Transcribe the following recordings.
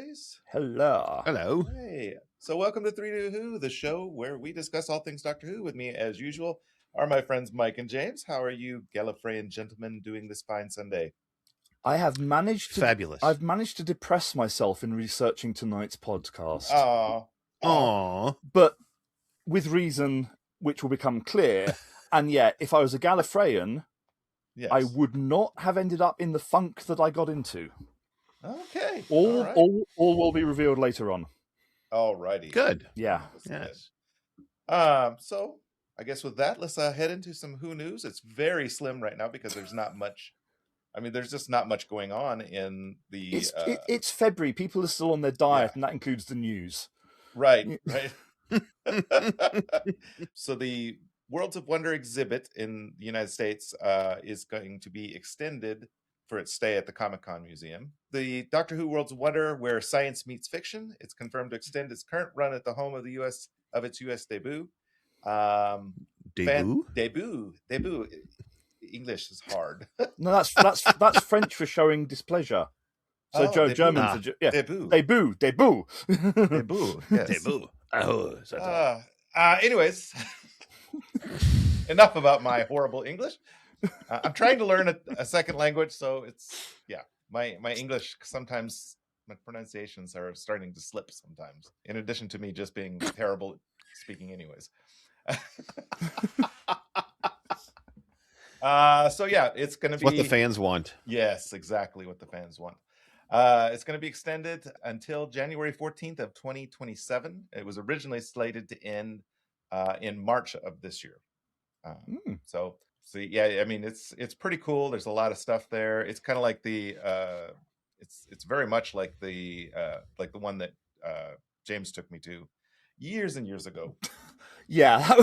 boys. Hello. Hello. Hey. So welcome to 3-2-Who, the show where we discuss all things Doctor Who. With me, as usual, are my friends Mike and James. How are you, Gallifreyan gentlemen, doing this fine Sunday? I have managed to Fabulous. I've managed to depress myself in researching tonight's podcast. Aww. But with reason which will become clear. And yet, if I was a Gallifreyan, Yes. I would not have ended up in the funk that I got into. Okay. All will be revealed later on. Alrighty. Good. Yeah. Yes. So I guess with that, let's head into some Who news. It's very slim right now because there's not much. I mean, there's just not much going on in the. It's February. People are still on their diet, Yeah. and that includes the news. Right. So the Worlds of Wonder exhibit in the United States is going to be extended for its stay at the Comic-Con Museum. The Doctor Who Worlds of Wonder, where science meets fiction, it's confirmed to extend its current run at the home of its U.S. debut. Debut? Debut. English is hard. No, that's French for showing displeasure. So debut. Germans are Debut. Debut. Debut. Yes. Debut. Anyways, enough about my horrible English. I'm trying to learn a second language, so it's my English sometimes, my pronunciations are starting to slip sometimes. In addition to me just being terrible at speaking, anyways. So it's going to be what the fans want. Yes, exactly what the fans want. It's going to be extended until January 14th of 2027. It was originally slated to end in March of this year. So I mean, it's pretty cool. There's a lot of stuff there. It's kind of like the it's very much like the one that James took me to years and years ago. Yeah,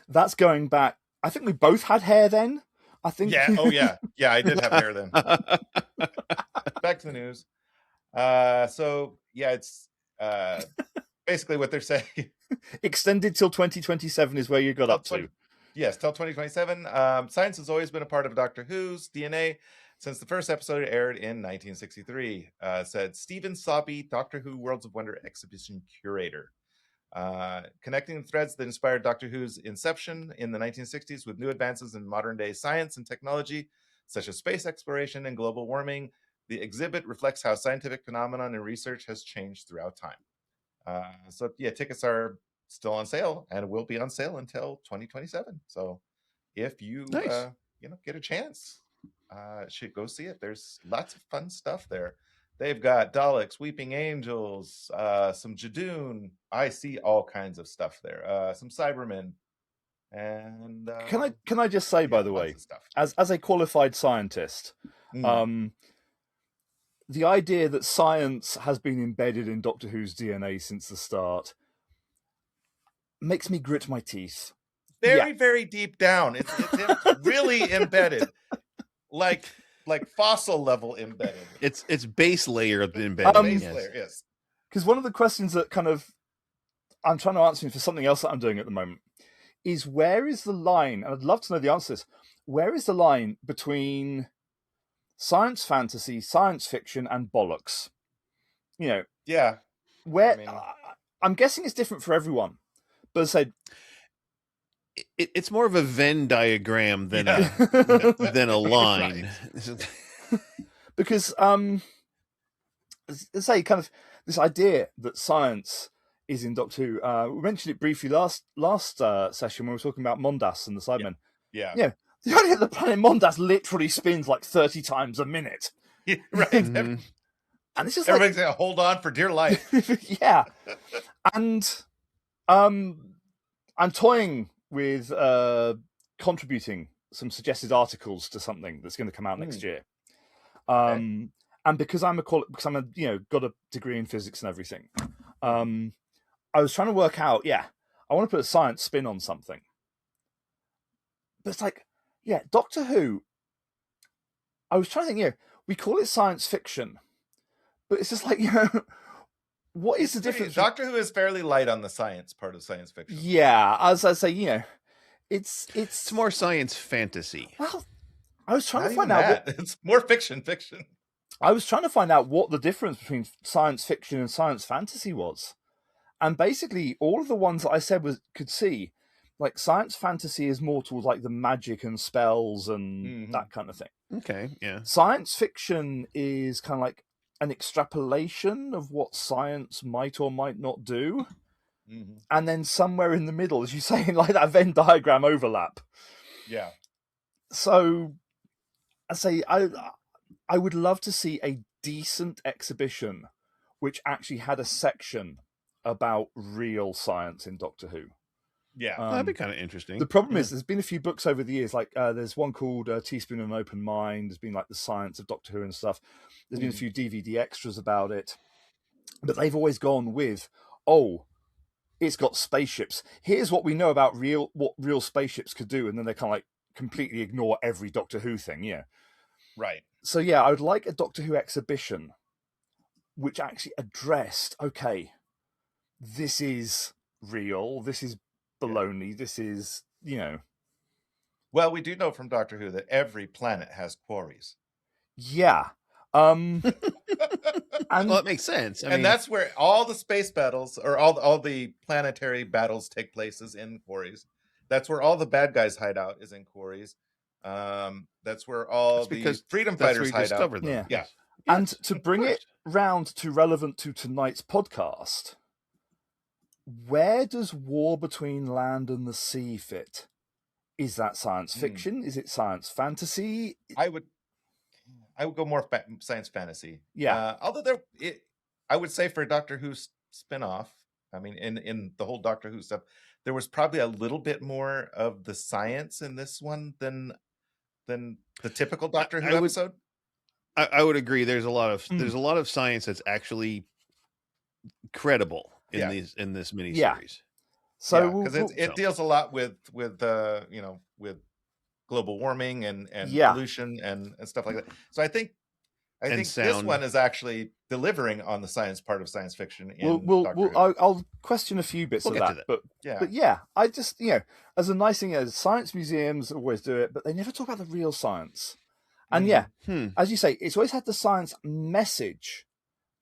that's going back. I think we both had hair then. I think. Yeah. Oh yeah. Yeah, I did have hair then. Back to the news. It's basically what they're saying. Extended till 2027 is where you got up to. Yes, till 2027. Science has always been a part of Doctor Who's DNA since the first episode aired in 1963, said Stephen Sobby, Doctor Who Worlds of Wonder exhibition curator. Connecting the threads that inspired Doctor Who's inception in the 1960s with new advances in modern-day science and technology, such as space exploration and global warming, the exhibit reflects how scientific phenomenon and research has changed throughout time. Tickets are still on sale and will be on sale until 2027. So if you get a chance, should go see it. There's lots of fun stuff there. They've got Daleks, Weeping Angels, some Jadoon. I see all kinds of stuff there. Some Cybermen. And can I just say, by the way, as a qualified scientist, the idea that science has been embedded in Doctor Who's DNA since the start makes me grit my teeth. Very deep down. It's really embedded. Like fossil level embedded. It's base layer embedded. Layer, yes. Because one of the questions that I'm trying to answer for something else that I'm doing at the moment is, where is the line? And I'd love to know the answer to this. Where is the line between science fantasy, science fiction, and bollocks? Yeah. Where I'm guessing it's different for everyone. But as I said, it's more of a Venn diagram than a line. Because say kind of this idea that science is in Doctor Who. We mentioned it briefly last session when we were talking about Mondas and the Cybermen. Yeah. The idea that the planet Mondas literally spins like 30 times a minute. Yeah, right. And it's just everybody's gonna hold on for dear life. Yeah. And I'm toying with contributing some suggested articles to something that's going to come out next year. And because I'm got a degree in physics and everything, I was trying to work out, I want to put a science spin on something. But it's like, Doctor Who, I was trying to think, we call it science fiction, but it's just like, what is the difference? Doctor Who is fairly light on the science part of science fiction. Yeah, as I say, it's more science fantasy. Well, I was trying to find out. It's more fiction. I was trying to find out what the difference between science fiction and science fantasy was. And basically, all of the ones that I said could see, like science fantasy is more towards like the magic and spells and that kind of thing. Okay, yeah. Science fiction is kind of like an extrapolation of what science might or might not do. And then somewhere in the middle, as you say, in like that Venn diagram overlap. Yeah. So I say I would love to see a decent exhibition which actually had a section about real science in Doctor Who. Yeah. That'd be kind of interesting. The problem is there's been a few books over the years, like there's one called Teaspoon and an Open Mind. There's been like the science of Doctor Who and stuff. There's been a few DVD extras about it. But they've always gone with, it's got spaceships. Here's what we know about what real spaceships could do. And then they kind of like completely ignore every Doctor Who thing. Yeah. Right. So yeah, I would like a Doctor Who exhibition which actually addressed, okay, this is real, this is baloney, this is, Well, we do know from Doctor Who that every planet has quarries. Yeah. Well, it makes sense. I mean, that's where all the space battles or all the planetary battles take place is in quarries. That's where all the bad guys hide out is in quarries. That's where all the freedom fighters hide out. Them. Yeah. And to bring it round to relevant to tonight's podcast, where does War Between Land and the Sea fit? Is that science fiction? Is it science fantasy? I would go more science fantasy. Yeah. Although I would say for Doctor Who spinoff, I mean, in the whole Doctor Who stuff, there was probably a little bit more of the science in this one than the typical Doctor Who episode. I would agree. There's a lot of science that's actually credible in this miniseries. Yeah. So because it deals a lot with global warming and pollution and stuff like that. So I think this one is actually delivering on the science part of science fiction. I'll question a few bits of that, but yeah, I just as a nice thing, as science museums always do it, but they never talk about the real science. And as you say, it's always had the science message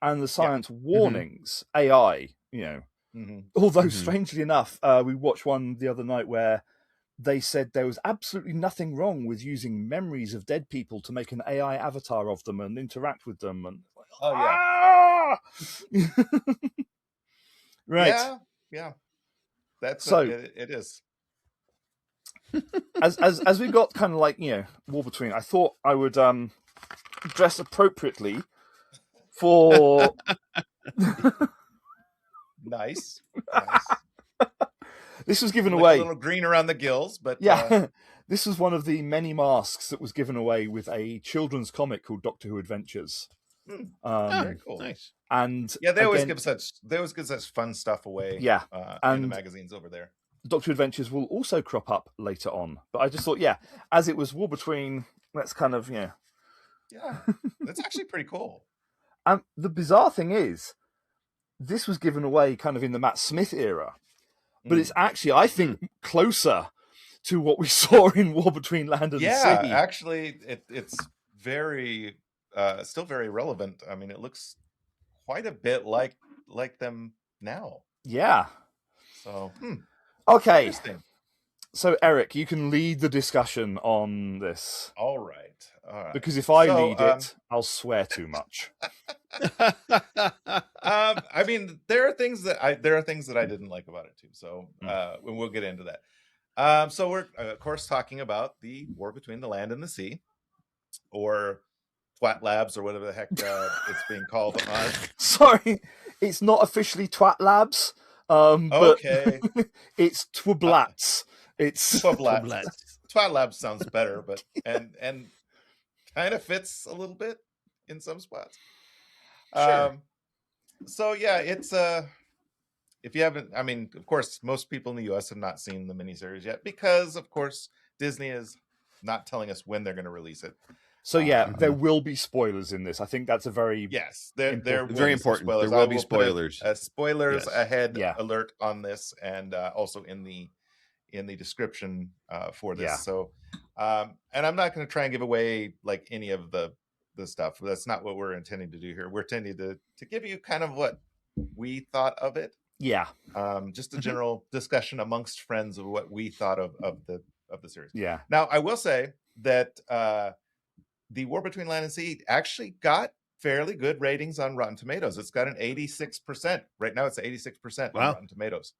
and the science warnings. AI, Although strangely enough, we watched one the other night where they said there was absolutely nothing wrong with using memories of dead people to make an AI avatar of them and interact with them. And right, yeah, that's so it is. as we got kind of like War Between, I thought I would dress appropriately for nice. This was given away a little green around the gills, but this was one of the many masks that was given away with a children's comic called Doctor Who Adventures. Very cool, nice. And they always give such fun stuff away. In the magazines over there. Doctor Who Adventures will also crop up later on, but I just thought, as it was War Between, let's kind of that's actually pretty cool. And the bizarre thing is, this was given away kind of in the Matt Smith era, but it's actually, I think, closer to what we saw in War Between Land and the Sea. Yeah, actually, it's very still very relevant. I mean, it looks quite a bit like them now. Yeah. So. Okay. So, Eric, you can lead the discussion on this. All right. Because if I lead it, I'll swear too much. I mean, there are things that I didn't like about it too. So, we'll get into that. So we're of course talking about the War Between the Land and the Sea, or Twat Labs, or whatever the heck it's being called on. Sorry, it's not officially Twat Labs. Okay. It's Twablats. It's Twablats. Twat Labs sounds better, but and kind of fits a little bit in some spots. Sure. So it's if you haven't, I mean, of course, most people in the US have not seen the miniseries yet because, of course, Disney is not telling us when they're going to release it. So there will be spoilers in this. I think that's a very they're very important. There will be spoilers. Spoilers ahead alert on this, and also in the description for this. Yeah. So, and I'm not going to try and give away like any of the the stuff. That's not what we're intending to do here. We're intending to give you kind of what we thought of it. Yeah. Just a general discussion amongst friends of what we thought of the series. Yeah. Now, I will say that the War Between Land and Sea actually got fairly good ratings on Rotten Tomatoes. It's got an 86%. Right now it's 86% on Rotten Tomatoes.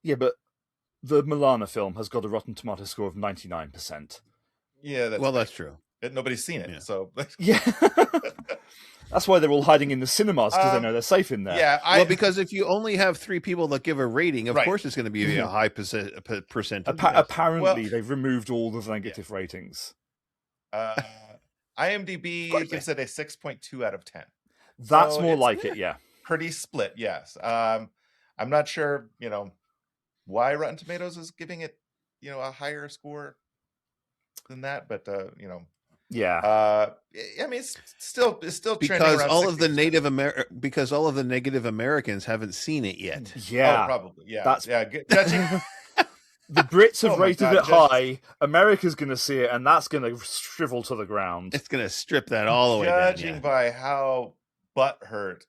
Yeah, but the Milana film has got a Rotten Tomato score of 99%. Yeah, that's true. Nobody's seen it, so yeah. That's why they're all hiding in the cinemas, because they know they're safe in there. Yeah, because if you only have 3 people that give a rating, of course it's going to be a high percentage. Apparently, they've removed all the negative ratings. IMDb gives it a 6.2 out of 10. That's more like it, yeah. Pretty split, yes. I'm not sure, why Rotten Tomatoes is giving it, a higher score than that, but yeah. I mean, it's still because all of the because all of the negative Americans haven't seen it yet. Yeah, probably. Yeah, that's judging. The Brits have rated it high. America's going to see it, and that's going to shrivel to the ground. It's going to strip that all the way down. Judging by how butthurt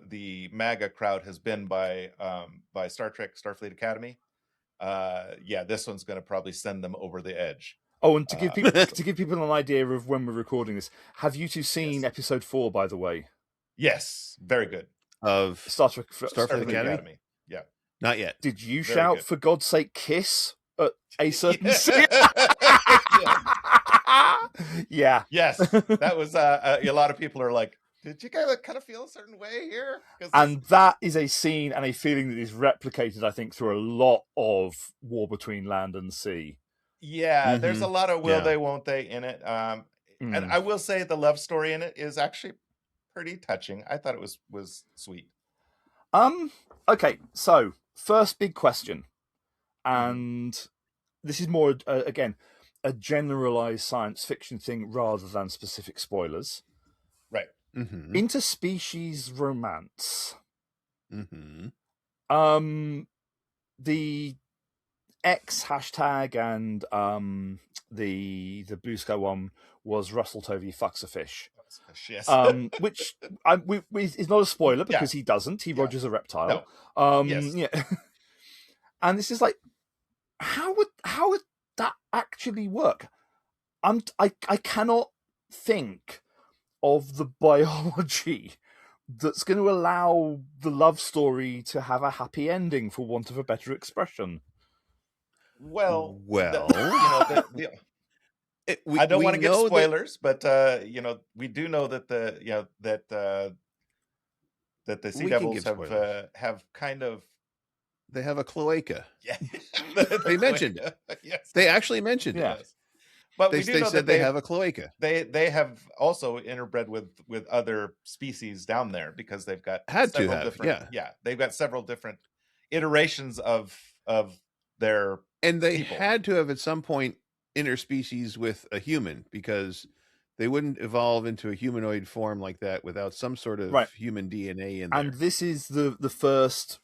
the MAGA crowd has been by Star Trek Starfleet Academy, this one's going to probably send them over the edge. Oh, and to give people an idea of when we're recording this, have you two seen episode 4, by the way? Yes, very good. Of Starfleet Academy. Yeah. Not yet. Did you shout, "For God's sake, kiss" at a certain scene? Yeah. Yes. That was a lot of people are like, did you guys kind of feel a certain way here? And that is a scene and a feeling that is replicated, I think, through a lot of War Between Land and Sea. Yeah, there's a lot of will they, won't they in it. And I will say the love story in it is actually pretty touching. I thought it was sweet. Okay, so first big question, and this is more again a generalized science fiction thing rather than specific spoilers. Right. Interspecies romance. The X hashtag and the Blue Sky one was Russell Tovey fucks a fish. Yes. Which is not a spoiler because he doesn't. He Roger's a reptile. No. Yeah. And this is like, how would that actually work? I cannot think of the biology that's going to allow the love story to have a happy ending, for want of a better expression. Well, I don't want to give spoilers, but we do know that the Sea Devils have kind of a cloaca. Yeah, they mentioned it. Yes, they actually mentioned it. But they said they have a cloaca. They have also interbred with other species down there because they've got they've got several different iterations of their. And they had to have at some point interspecies with a human, because they wouldn't evolve into a humanoid form like that without some sort of human DNA in there. And this is the first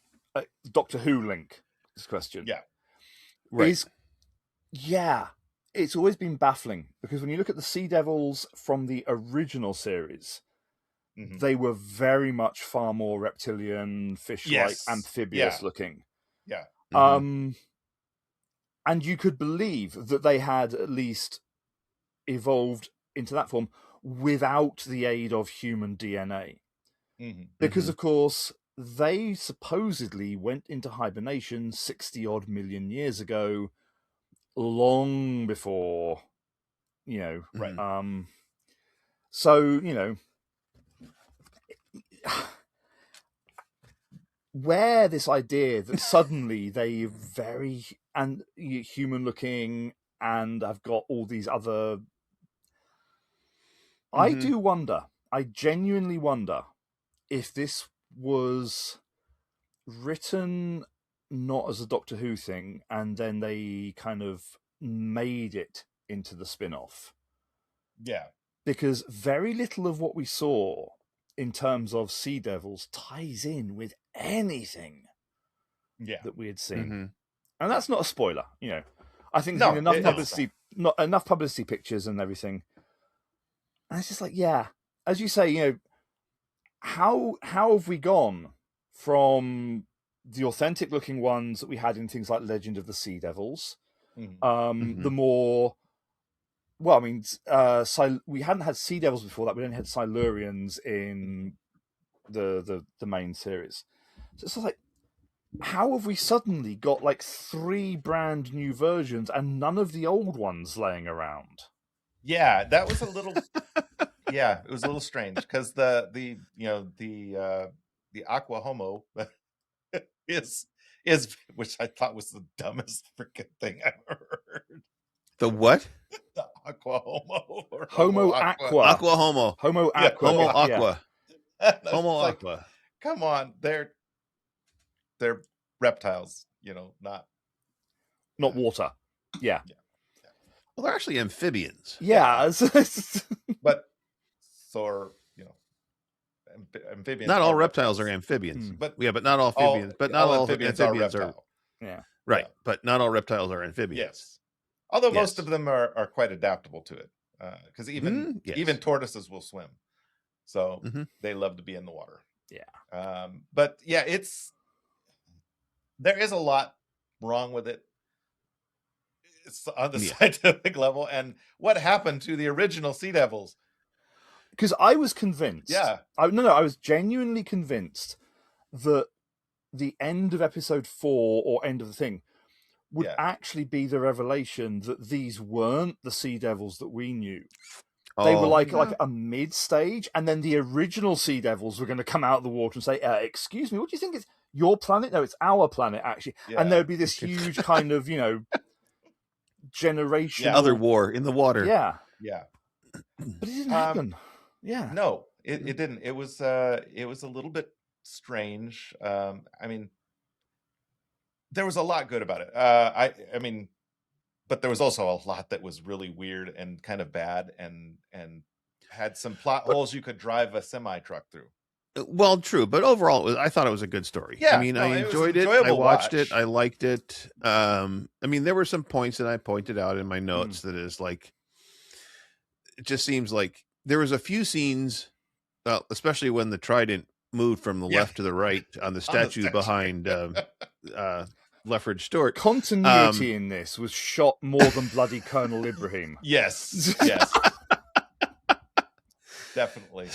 Doctor Who link. This question, it's always been baffling, because when you look at the Sea Devils from the original series, they were very much far more reptilian, fish-like, amphibious looking. Yeah. And you could believe that they had at least evolved into that form without the aid of human DNA. Because, of course, they supposedly went into hibernation 60-odd million years ago, long before, so, where this idea that suddenly they're very human looking and have got all these other, I do wonder, I genuinely wonder if this was written not as a Doctor Who thing and then they kind of made it into the spin-off. Yeah. Because very little of what we saw in terms of Sea Devils ties in with anything that we had seen. And that's not a spoiler, I think there's been enough publicity pictures and everything And it's just like, yeah, as you say, how have we gone from the authentic looking ones that we had in things like Legend of the Sea Devils, the more, well, I mean, we hadn't had Sea Devils before that. We only had Silurians in the main series. So it's like, how have we suddenly got like 3 brand new versions and none of the old ones laying around? Yeah, that was a little. Yeah, it was a little strange because the Aqua Homo is which I thought was the dumbest freaking thing I've ever heard. The what? The Aqua Homo or Homo Aqua. Aqua Homo. Homo Yeah, Aqua. Homo yeah, Aqua. yeah. Homo Like, Aqua. come on, they're reptiles, not water. Yeah. Well, they're actually amphibians. Yeah. But amphibians. Not all reptiles are amphibians. But not all amphibians. But not all amphibians are. Yeah. Right, Yeah. but not all reptiles are amphibians. Yes. Although most of them are quite adaptable to it, because even tortoises will swim, so they love to be in the water. Yeah. But yeah, there is a lot wrong with it. It's on the scientific level, and what happened to the original Sea Devils? Because I was convinced. Yeah. I was genuinely convinced that the end of episode 4 or end of the thing would actually be the revelation that these weren't the Sea Devils that we knew. They were like a mid-stage, and then the original Sea Devils were going to come out of the water and say, excuse me, what do you think it's your planet? No, it's our planet, actually. Yeah. And there would be this huge kind of, generation. Other war in the water. Yeah. Yeah. But it didn't happen. Yeah. No, it didn't. It was a little bit strange. I mean, there was a lot good about it. I mean, but there was also a lot that was really weird and kind of bad, and had some plot holes you could drive a semi truck through. Well, true, but overall, I thought it was a good story. Yeah, I mean, I enjoyed it. I watched it. I liked it. I mean, there were some points that I pointed out in my notes that is like, it just seems like there was a few scenes, especially when the trident moved from the left to the right on the statue behind Leffridge Stewart. Continuity in this was shot more than bloody Colonel Ibrahim. Yes. Definitely.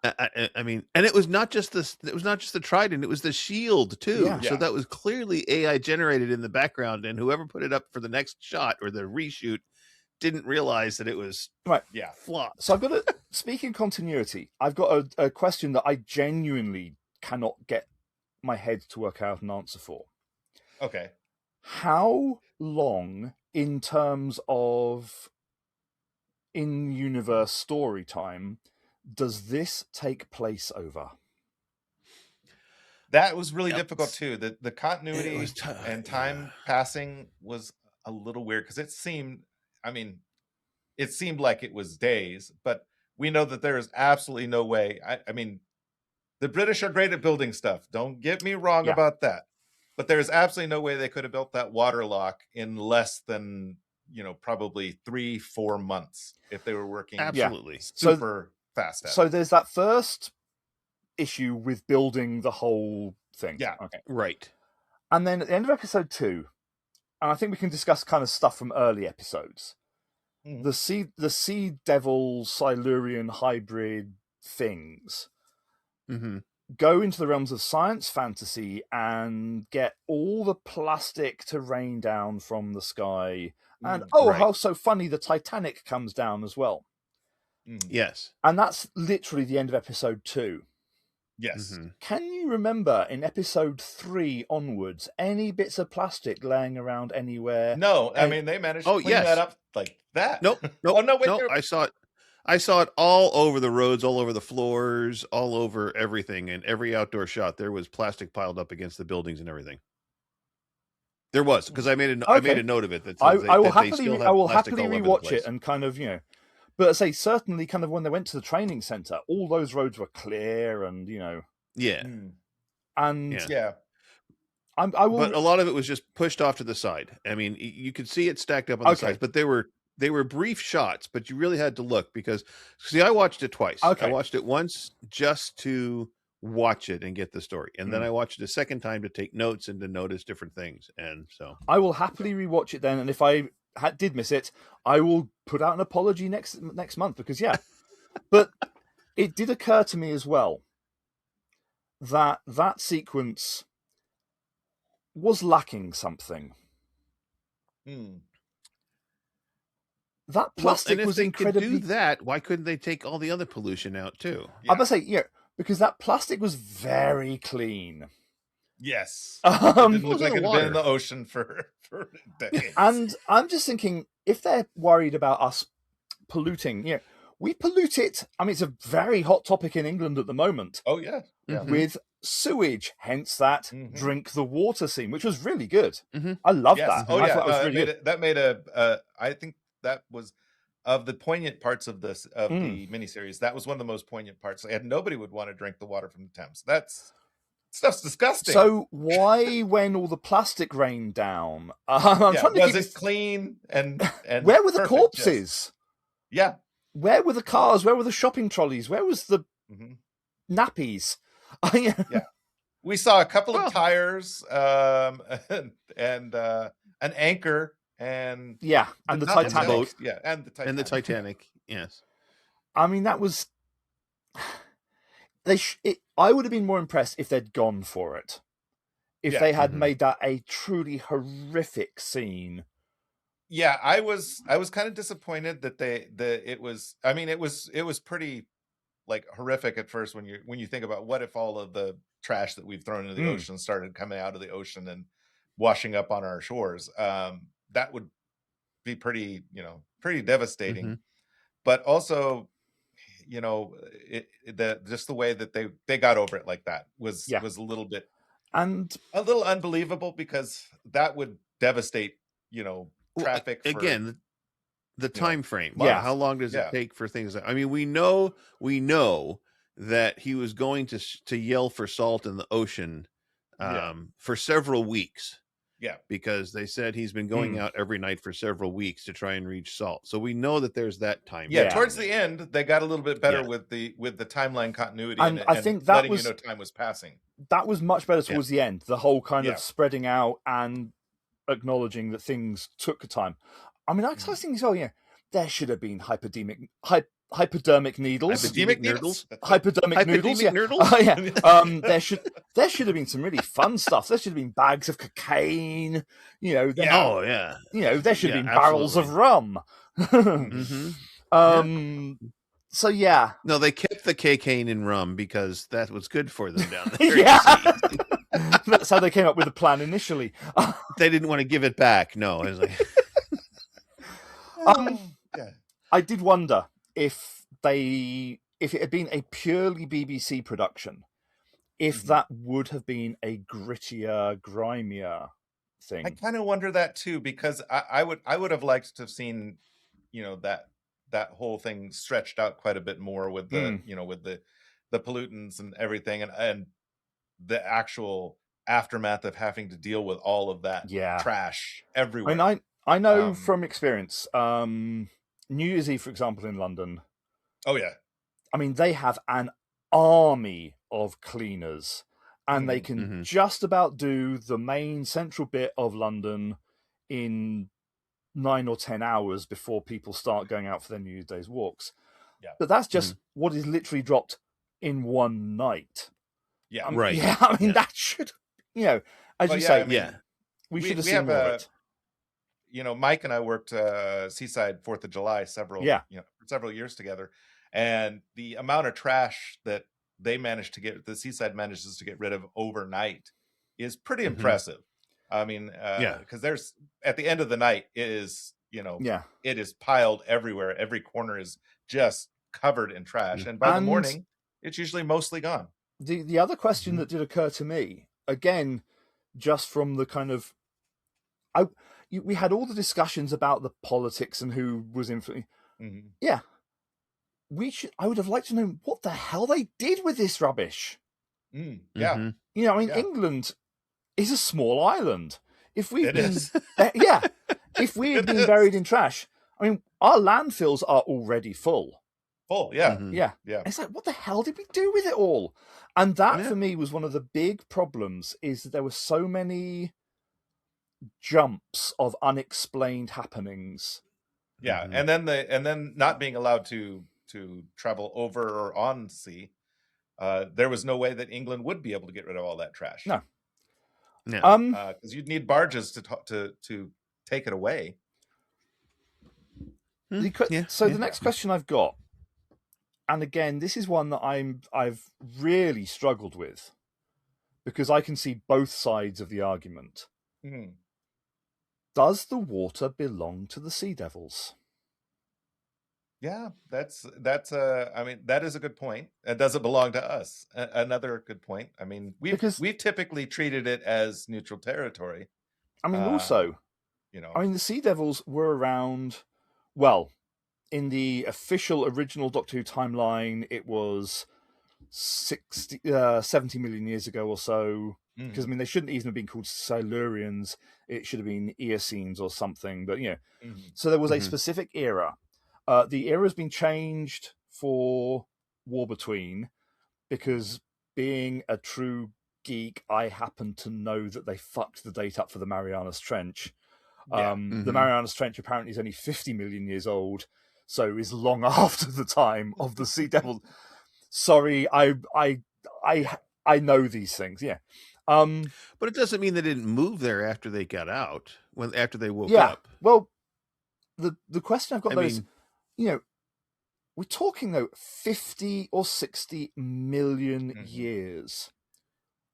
I mean, and it was not just this. It was not just the trident; it was the shield too. Yeah. So that was clearly AI generated in the background, and whoever put it up for the next shot or the reshoot didn't realize that it was flop. So I've got a speaking continuity. I've got a question that I genuinely cannot get my head to work out an answer for. Okay, how long, in terms of in-universe story time, does this take place over? That was really difficult too. The continuity and time passing was a little weird because it seemed like it was days, but we know that there is absolutely no way. I mean, the British are great at building stuff. Don't get me wrong about that, but there's absolutely no way they could have built that water lock in less than probably 3-4 months if they were working super fast. So there's that first issue with building the whole thing. Yeah. Okay. Right. And then at the end of episode 2, and I think we can discuss kind of stuff from early episodes. The Sea Devil Silurian hybrid things go into the realms of science fantasy and get all the plastic to rain down from the sky. And how so funny, the Titanic comes down as well. Yes. And that's literally the end of episode 2. Yes. Can you remember in episode 3 onwards any bits of plastic laying around anywhere? No, I mean, they managed to clean that up like that. Nope. I saw it all over the roads, all over the floors, all over everything. And every outdoor shot, there was plastic piled up against the buildings and everything. There was, because I made a note of it. That I will happily rewatch it and kind of, But I say, certainly kind of when they went to the training center, all those roads were clear and, Yeah. And but a lot of it was just pushed off to the side. I mean, you could see it stacked up on the sides, but there were brief shots, but you really had to look because, see, I watched it twice. Okay. I watched it once just to watch it and get the story, and then I watched it a second time to take notes and to notice different things. And so I will happily rewatch it then, and if I did miss it, I will put out an apology next month, because but it did occur to me as well that sequence was lacking something. That plastic was incredibly. Could do that, why couldn't they take all the other pollution out too? I must say, because that plastic was very clean. Yes. It didn't look like it had been in the ocean for decades. And I'm just thinking, if they're worried about us polluting, we pollute it. I mean, it's a very hot topic in England at the moment. Oh, yeah. With sewage, hence that drink the water scene, which was really good. I that. loved that. Oh, I yeah. thought it was really good. That made I think that was, of the poignant parts of the miniseries, that was one of the most poignant parts. And nobody would want to drink the water from the Thames. Stuff's disgusting. So why, when all the plastic rained down, I'm trying to was it clean and where were the corpses? Where were the cars? Where were the shopping trolleys? Where was the nappies? We saw a couple of tires, and an anchor, and the Titanic. And the Titanic. And the Titanic. Yes. I mean, that was. I would have been more impressed if they'd gone for it. If they had made that a truly horrific scene. Yeah, I was kind of disappointed that it was pretty like horrific at first when you think about what if all of the trash that we've thrown into the ocean started coming out of the ocean and washing up on our shores. That would be pretty devastating. But also, just the way that they got over it like that was a little bit and a little unbelievable, because that would devastate, traffic again. The time frame. How long does it take for things? I mean, we know that he was going to yell for salt in the ocean for several weeks. Yeah, because they said he's been going out every night for several weeks to try and reach salt. So we know that there's that time. Yeah, towards the end, they got a little bit better with the timeline continuity, and I think that letting time was passing. That was much better towards the end. The whole kind of spreading out and acknowledging that things took time. I mean, I was thinking as well, there should have been hypodermic needles. Hypodermic noodles. Hypodermic noodles. Noodles? There should have been some really fun stuff. There should have been bags of cocaine. There should have been barrels of rum. So no, they kept the cocaine in rum because that was good for them down there. That's how they came up with the plan initially. They didn't want to give it back. No, it was like. I did wonder if it had been a purely BBC production, if that would have been a grittier, grimier thing. I kind of wonder that too, because I would have liked to have seen, that whole thing stretched out quite a bit more with the with the pollutants and everything, and the actual aftermath of having to deal with all of that trash everywhere. I mean, I know from experience. New Year's Eve, for example, in London. Oh, yeah. I mean, they have an army of cleaners, and they can just about do the main central bit of London in 9 or 10 hours before people start going out for their New Year's Day's walks. Yeah. But that's just what is literally dropped in one night. Yeah, right. Yeah, I mean, that should, as you say, we should have seen more of it. Mike and I worked Seaside 4th of July several years together, and the amount of trash that the Seaside manages to get rid of overnight is pretty impressive. I mean, because there's at the end of the night it is piled everywhere. Every corner is just covered in trash, and by the morning it's usually mostly gone. The other question that did occur to me, again, just from the kind of we had all the discussions about the politics and who was influencing. Yeah, I would have liked to know what the hell they did with this rubbish. Yeah, England is a small island. If we've been, if we had been buried in trash, I mean, our landfills are already full. Full, yeah. Mhm. Yeah. Yeah. It's like, what the hell did we do with it all? And that, for me, was one of the big problems, is that there were so many jumps of unexplained happenings. Yeah, and then not being allowed to travel over or on sea, there was no way that England would be able to get rid of all that trash. No. Yeah. Because you'd need barges to take it away. So the next question I've got, and again, this is one that I've really struggled with, because I can see both sides of the argument. Mm. Does the water belong to the sea devils? Yeah, that's I mean, that is a good point. It doesn't belong to us. Another good point. I mean, we've typically treated it as neutral territory. I mean, also, I mean, the sea devils were around. Well, in the official original Doctor Who timeline, it was 70 million years ago or so. Because I mean, they shouldn't even have been called Silurians. It should have been Eocenes or something. But so there was a specific era. The era has been changed for War Between, because being a true geek, I happen to know that they fucked the date up for the Marianas Trench. The Marianas Trench apparently is only 50 million years old, so is long after the time of the Sea Devil. Sorry, I know these things, yeah. But it doesn't mean they didn't move there after they got out, after they woke up. Well, the question I've got though is, we're talking though 50 or 60 million years.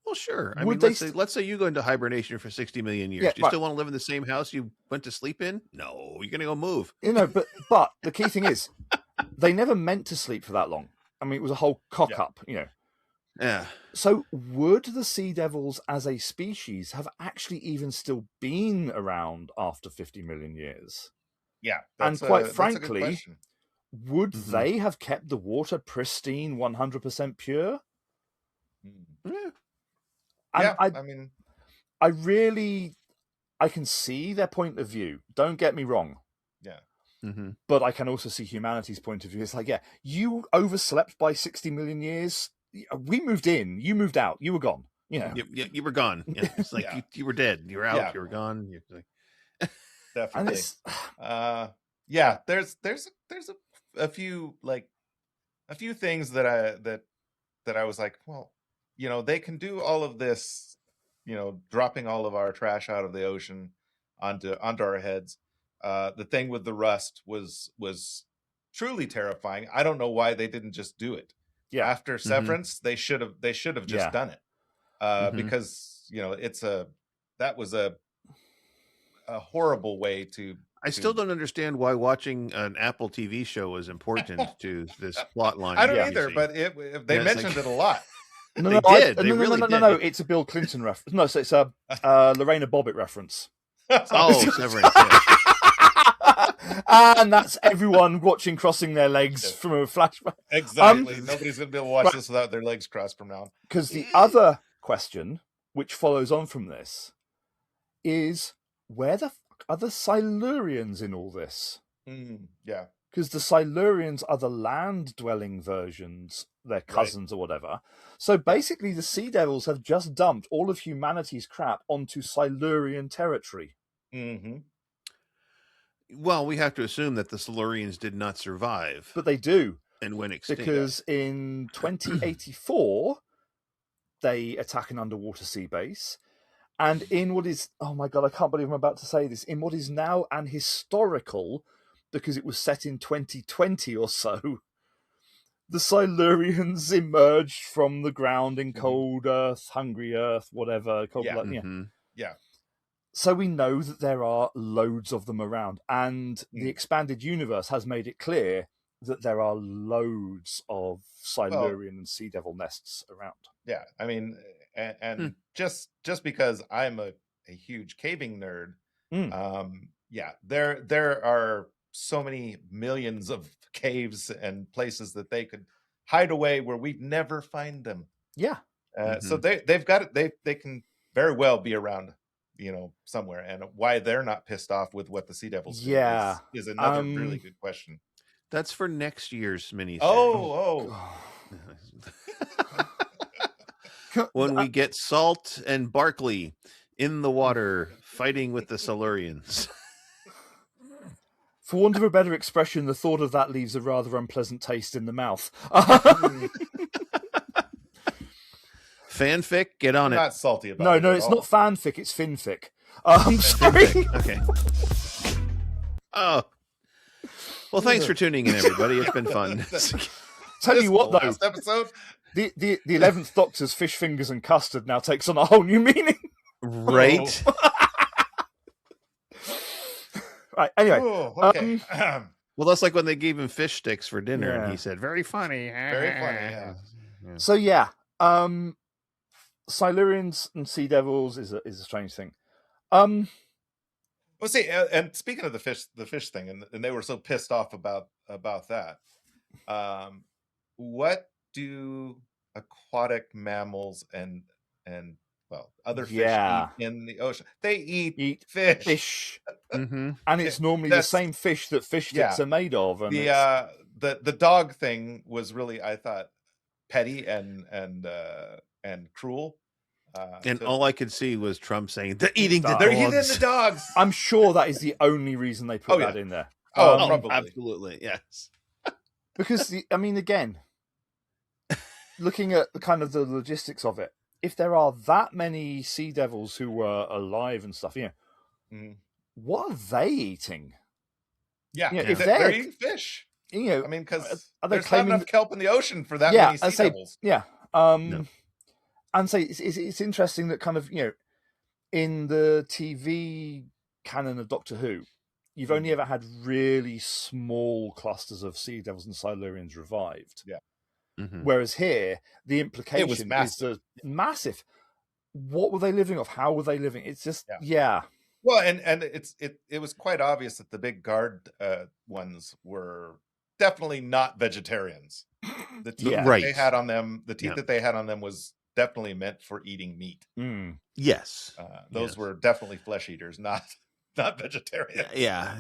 Well, sure. I mean, let's say you go into hibernation for 60 million years. Do you still want to live in the same house you went to sleep in? No, you're going to go move. But the key thing is, they never meant to sleep for that long. I mean, it was a whole cock up, Yeah. So would the sea devils as a species have actually even still been around after 50 million years? Yeah. And quite frankly, would they have kept the water pristine, 100% pure? Yeah. And I can see their point of view. Don't get me wrong. Yeah. But I can also see humanity's point of view. It's like, you overslept by 60 million years. We moved in. You moved out. You were gone. You were gone. Yeah. It's like you were dead. You were out. Yeah. You were gone. Definitely. There's a few things that I was like, well, they can do all of this, dropping all of our trash out of the ocean onto our heads. The thing with the rust was truly terrifying. I don't know why they didn't just do it. Yeah. After Severance, they should have just done it. Because that was a horrible way to. I still don't understand why watching an Apple TV show is important to this plot line. I don't either, but they mentioned it a lot. No, they did. They really did. No. It's a Bill Clinton reference. No, so it's a Lorena Bobbitt reference. Severance. And that's everyone watching crossing their legs from a flashback. Exactly. Nobody's going to be able to watch this without their legs crossed from now on. Because the other question, which follows on from this, is where the fuck are the Silurians in all this? Yeah. Because the Silurians are the land-dwelling versions, their cousins or whatever. So basically the Sea Devils have just dumped all of humanity's crap onto Silurian territory. Well, we have to assume that the Silurians did not survive. But they do. And went extinct. Because in 2084, they attack an underwater sea base. And in what is, oh my God, I can't believe I'm about to say this, in what is now an historical, because it was set in 2020 or so, the Silurians emerged from the ground in cold Earth, hungry Earth, whatever. Yeah. So we know that there are loads of them around. And the expanded universe has made it clear that there are loads of Silurian and Sea Devil nests around. Yeah, I mean, and just because I'm a huge caving nerd, there are so many millions of caves and places that they could hide away where we'd never find them. Yeah. So they've got it. They can very well be around somewhere, and why they're not pissed off with what the Sea Devils do is another really good question. That's for next year's miniseries. Oh. When we get Salt and Barkley in the water fighting with the Silurians. For want of a better expression, the thought of that leaves a rather unpleasant taste in the mouth. Fanfic, get on I'm it. Not salty about it. No, it's not fanfic, it's finfic. I'm sorry. Okay. Oh. Well, thanks for tuning in, everybody. It's been fun. Tell you what, though. Last episode, the 11th Doctor's fish fingers and custard now takes on a whole new meaning. Right. Right. Anyway. Okay. Well, that's like when they gave him fish sticks for dinner, and he said, "Very funny." Very funny. Yeah. So Silurians and Sea Devils is a strange thing. Well, see, and speaking of the fish thing, and they were so pissed off about that. What do aquatic mammals and other fish eat in the ocean? They eat fish. Mm-hmm. And it's normally the same fish that fish sticks are made of. And the dog thing was really, I thought, petty and cruel. And all I could see was Trump saying, "They're eating the dogs." They're eating the dogs. I'm sure that is the only reason they put that in there. Probably. Absolutely, yes. Because again, looking at the kind of the logistics of it, if there are that many sea devils who were alive and stuff, what are they eating? Yeah, if they're eating fish. Because there's not enough kelp in the ocean for that many sea devils. Yeah. No. And so it's interesting that kind of, in the TV canon of Doctor Who, you've only ever had really small clusters of sea devils and Silurians revived. Yeah. Mm-hmm. Whereas here, the implication is massive. What were they living off? How were they living? It's just, Well, and it was quite obvious that the big guard ones were definitely not vegetarians. The teeth that they had on them, that they had on them was definitely meant for eating meat. Yes. Those were definitely flesh eaters, not vegetarians. Yeah.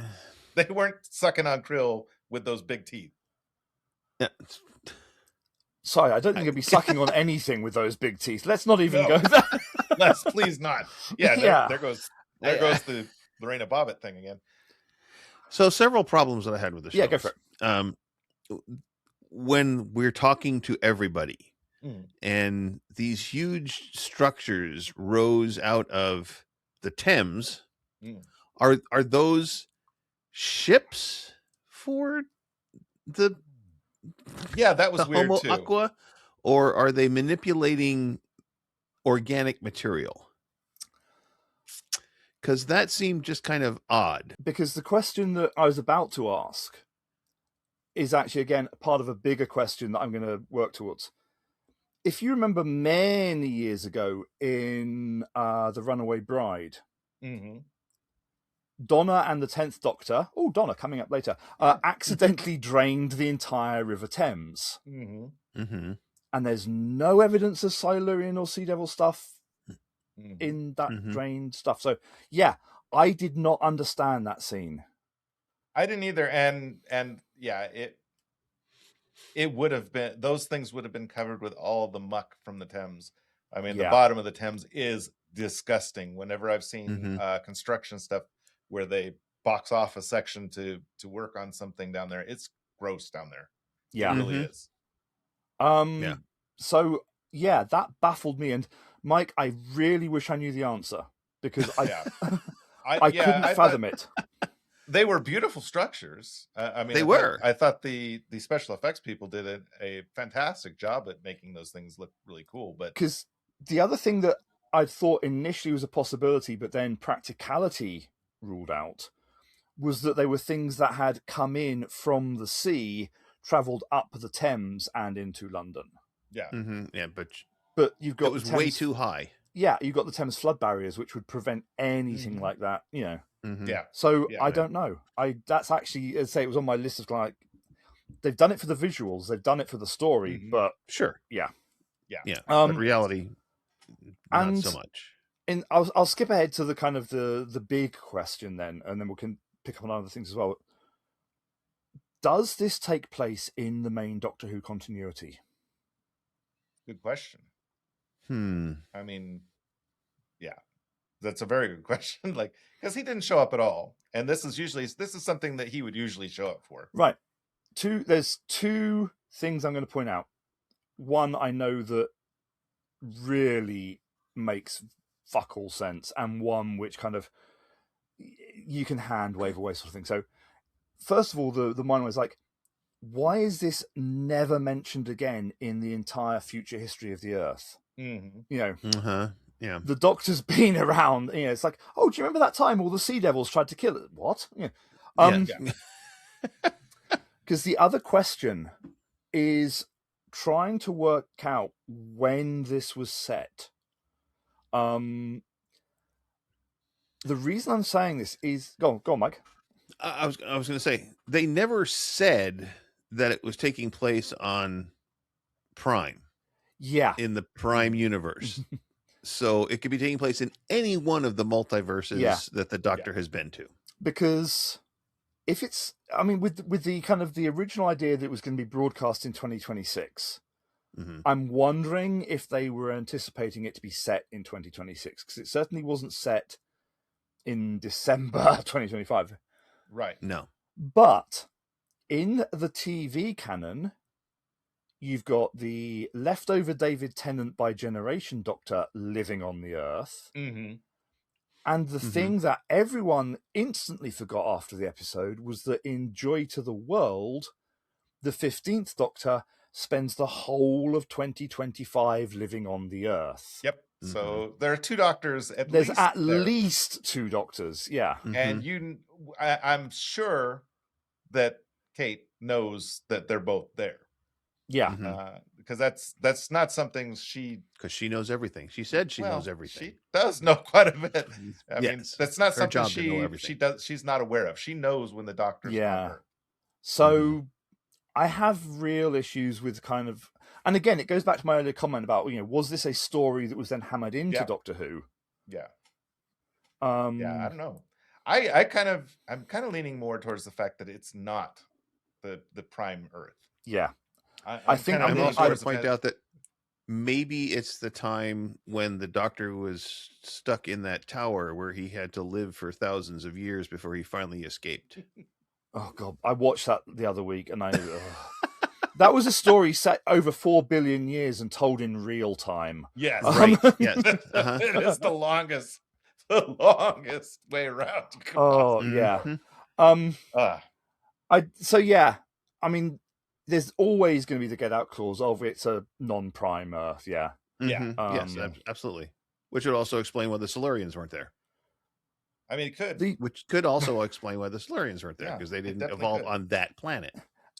They weren't sucking on krill with those big teeth. Yeah. Sorry, I don't think I'd be sucking on anything with those big teeth. Let's not even go there. Let's please not. There goes the Lorena Bobbitt thing again. So several problems that I had with the show. Yeah, go for it. When we're talking to everybody, and these huge structures rose out of the Thames, are those ships for the? Yeah, that was weird Homo too. Aqua, or are they manipulating organic material? Because that seemed just kind of odd. Because the question that I was about to ask is actually, again, part of a bigger question that I'm going to work towards. If you remember many years ago in The Runaway Bride, Donna and the 10th Doctor, Donna coming up later, accidentally drained the entire River Thames. And there's no evidence of Silurian or Sea Devil stuff in that drained stuff. So, I did not understand that scene. I didn't either. And it would have been, those things would have been covered with all the muck from the Thames. I mean, the bottom of the Thames is disgusting. Whenever I've seen construction stuff where they box off a section to work on something down there, it's gross down there. Yeah, it really is. So that baffled me. And Mike, I really wish I knew the answer because I couldn't fathom it. They were beautiful structures. They were. I thought the special effects people did a fantastic job at making those things look really cool. But because the other thing that I thought initially was a possibility, but then practicality ruled out, was that they were things that had come in from the sea, travelled up the Thames and into London. Yeah. But you've got it was way too high. Yeah, you've got the Thames flood barriers, which would prevent anything like that. Yeah. So I don't know. That's actually, as I say, it was on my list of like, they've done it for the visuals, they've done it for the story, but sure, yeah. But reality, not so much. I'll skip ahead to the kind of the big question then, and then we can pick up on other things as well. Does this take place in the main Doctor Who continuity? Good question. I mean, yeah, that's a very good question. Like, because he didn't show up at all, and this is something that he would usually show up for. Right. There's two things I'm going to point out. One, I know that really makes fuck all sense, and one which kind of you can hand wave away sort of thing. So, first of all, the minor was like, why is this never mentioned again in the entire future history of the Earth? Mm-hmm. You know, yeah. The Doctor's been around. You know, it's like, oh, do you remember that time all the Sea Devils tried to kill it? What? Because the other question is trying to work out when this was set. The reason I'm saying this is go on, Mike. I was going to say they never said that it was taking place on Prime. Yeah, in the Prime universe, so it could be taking place in any one of the multiverses that the Doctor has been to. Because if it's, I mean, with the kind of the original idea that it was going to be broadcast in 2026. I'm wondering if they were anticipating it to be set in 2026, because it certainly wasn't set in December 2025. Right. No. But in the TV canon, you've got the leftover David Tennant by Generation Doctor living on the Earth. Mm-hmm. And the thing that everyone instantly forgot after the episode was that in Joy to the World, the 15th Doctor spends the whole of 2025 living on the Earth. Yep. So there are two Doctors at There's least. at least two Doctors, yeah. And I'm sure that Kate knows that they're both there. Yeah. Because that's not something because she knows everything. She said she knows everything. She does know quite a bit. I mean, Yes. that's not Her something job to know everything. she's not aware of. She knows when the Doctor's on Earth. So I have real issues with kind of, and again, it goes back to my earlier comment about, you know, was this a story that was then hammered into Doctor Who? Yeah. I don't know. I'm kind of leaning more towards the fact that it's not the Prime Earth. Yeah. I think I'm also going to point out that maybe it's the time when the Doctor was stuck in that tower where he had to live for thousands of years before he finally escaped. Oh God, I watched that the other week, and that was a story set over 4 billion years and told in real time. Yes, right. Yes, it is the longest way around. Oh yeah. I mean, there's always going to be the get out clause of it's a non-Prime Earth. Yeah. Yes, absolutely. Which would also explain why the Solarians weren't there. I mean, it could. Which could also explain why the Solarians weren't there, because they didn't evolve on that planet.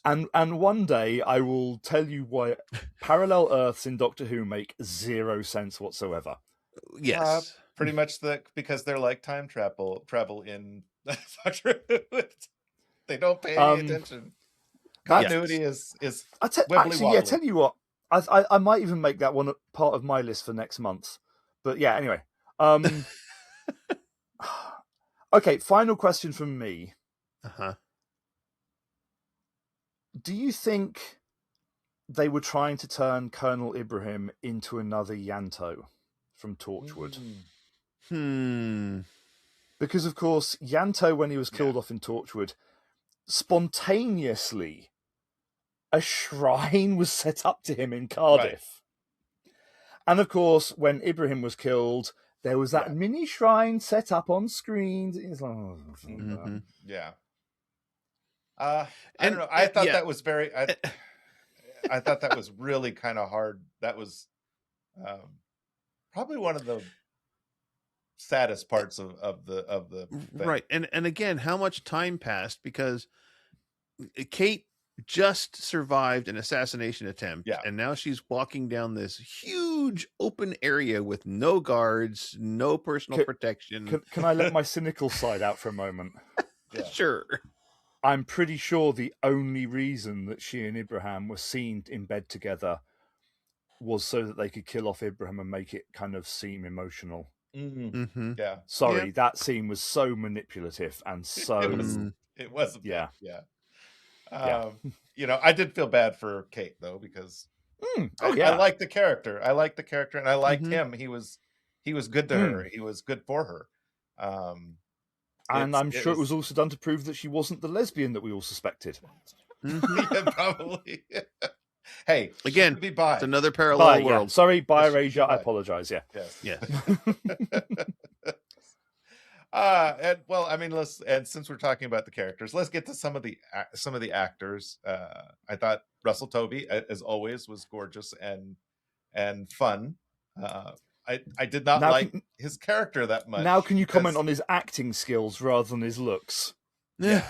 And one day I will tell you why parallel Earths in Doctor Who make zero sense whatsoever. Yes. Pretty much because they're like time travel in Doctor Who. They don't pay any attention. Continuity is actually, tell you what, I might even make that one part of my list for next month. But yeah, anyway. Okay, final question from me. Do you think they were trying to turn Colonel Ibrahim into another Yanto from Torchwood? Because, of course, Yanto, when he was killed off in Torchwood, spontaneously, a shrine was set up to him in Cardiff. Right. And, of course, when Ibrahim was killed, there was that mini shrine set up on screens. It's like, Yeah. I don't know. I thought that was very... I thought that was really kind of hard. That was probably one of the saddest parts of the thing. Right. And again, how much time passed, because Kate just survived an assassination attempt, and now she's walking down this huge open area with no guards, no personal protection. Can I let my cynical side out for a moment? Sure. I'm pretty sure the only reason that she and Ibrahim were seen in bed together was so that they could kill off Ibrahim and make it kind of seem emotional. Mm-hmm. Yeah. Sorry, that scene was so manipulative and so It was a bit. Yeah. Yeah. I did feel bad for Kate though, because I like the character. I like the character, and I liked him. He was good to her. He was good for her. And I'm sure it was also done to prove that she wasn't the lesbian that we all suspected. Yeah, probably. Hey, again, be bi. It's another parallel world. Yeah. Sorry, bi erasure. I apologize. Yeah. Yes. Yes. And since we're talking about the characters, let's get to some of the actors. I thought Russell Tovey, as always, was gorgeous and fun. I did not like his character that much. Now, can you comment on his acting skills rather than his looks? Yeah.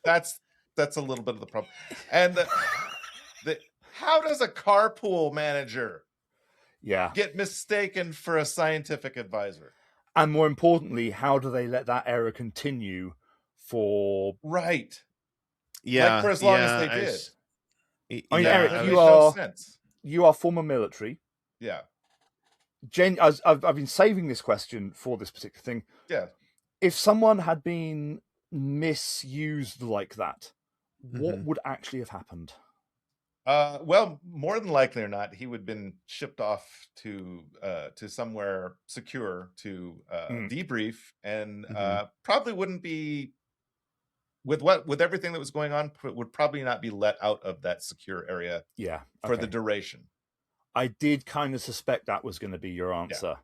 That's a little bit of the problem. And how does a carpool manager get mistaken for a scientific advisor? And more importantly, how do they let that error continue for for as long as they did? I mean, Eric, you are former military. Yeah. I've been saving this question for this particular thing. Yeah. If someone had been misused like that, what would actually have happened? Well, more than likely or not, he would have been shipped off to somewhere secure to debrief, and probably wouldn't be with everything that was going on. Would probably not be let out of that secure area. Yeah, for the duration. I did kind of suspect that was going to be your answer.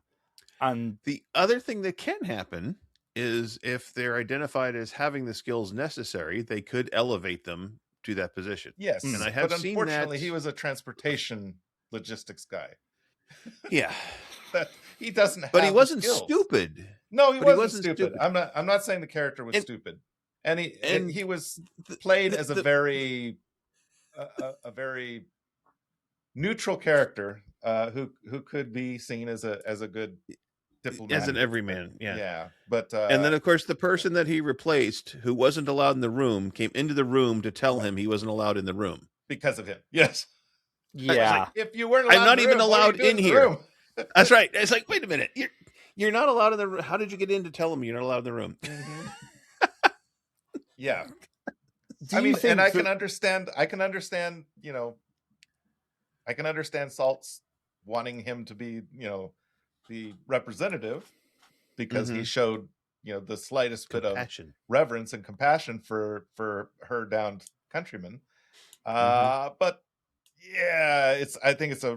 Yeah. And the other thing that can happen is if they're identified as having the skills necessary, they could elevate them to that position. Yes, and I have but seen unfortunately, that he was a transportation logistics guy. Yeah, that he doesn't have. But he wasn't skills. Stupid. No, he wasn't stupid. I'm not saying the character was stupid, and he was played as a very neutral character who could be seen as a good diplomat, as an everyman. Yeah, but and then of course the person that he replaced, who wasn't allowed in the room, came into the room to tell him he wasn't allowed in the room because of him. Yes. Yeah. Like, if you weren't allowed, I'm not even allowed in here. That's right. It's like, wait a minute, you're not allowed in the room. How did you get in to tell him you're not allowed in the room? Yeah. I mean, and I can understand. I can understand Salt's wanting him to be, the representative, because he showed, the slightest bit of reverence and compassion for her downed countrymen. But yeah, I think it's a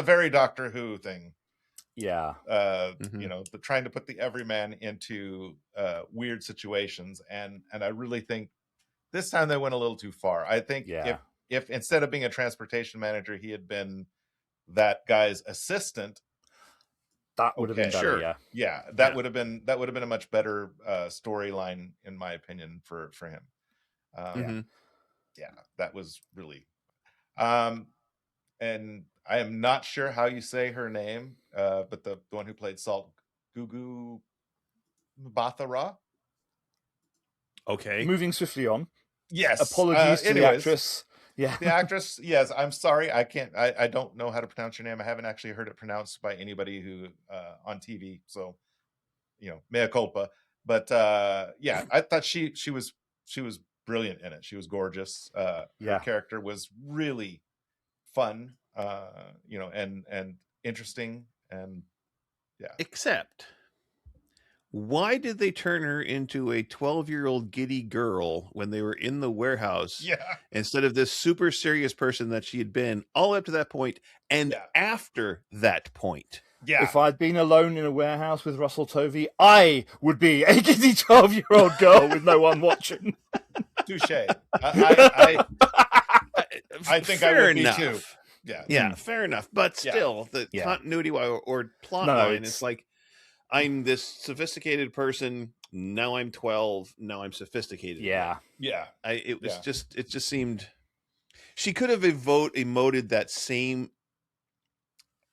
very Doctor Who thing. Yeah. The trying to put the everyman into weird situations, and I really think this time they went a little too far. I think if instead of being a transportation manager, he had been that guy's assistant, that would have been better. Yeah, that would have been a much better storyline, in my opinion, for him. Yeah, that was really. And I am not sure how you say her name, but the one who played Salt, Gugu Mbatha-Raw. Okay. Moving swiftly on. Yes. Apologies to the actress. Yeah. The actress. Yes. I'm sorry. I can't. I don't know how to pronounce your name. I haven't actually heard it pronounced by anybody who on TV. So, mea culpa. But yeah, I thought she was brilliant in it. She was gorgeous. Her character was really fun. And interesting, and yeah. Except, why did they turn her into a 12-year-old giddy girl when they were in the warehouse? Yeah. Instead of this super serious person that she had been all up to that point and after that point. Yeah. If I'd been alone in a warehouse with Russell Tovey, I would be a giddy 12-year-old girl with no one watching. Touche. I think I would be too. Yeah, fair enough. But still, the continuity or plot line, it's like, I'm this sophisticated person. Now I'm 12. Now I'm sophisticated. Yeah. Yeah. It just seemed she could have emoted that same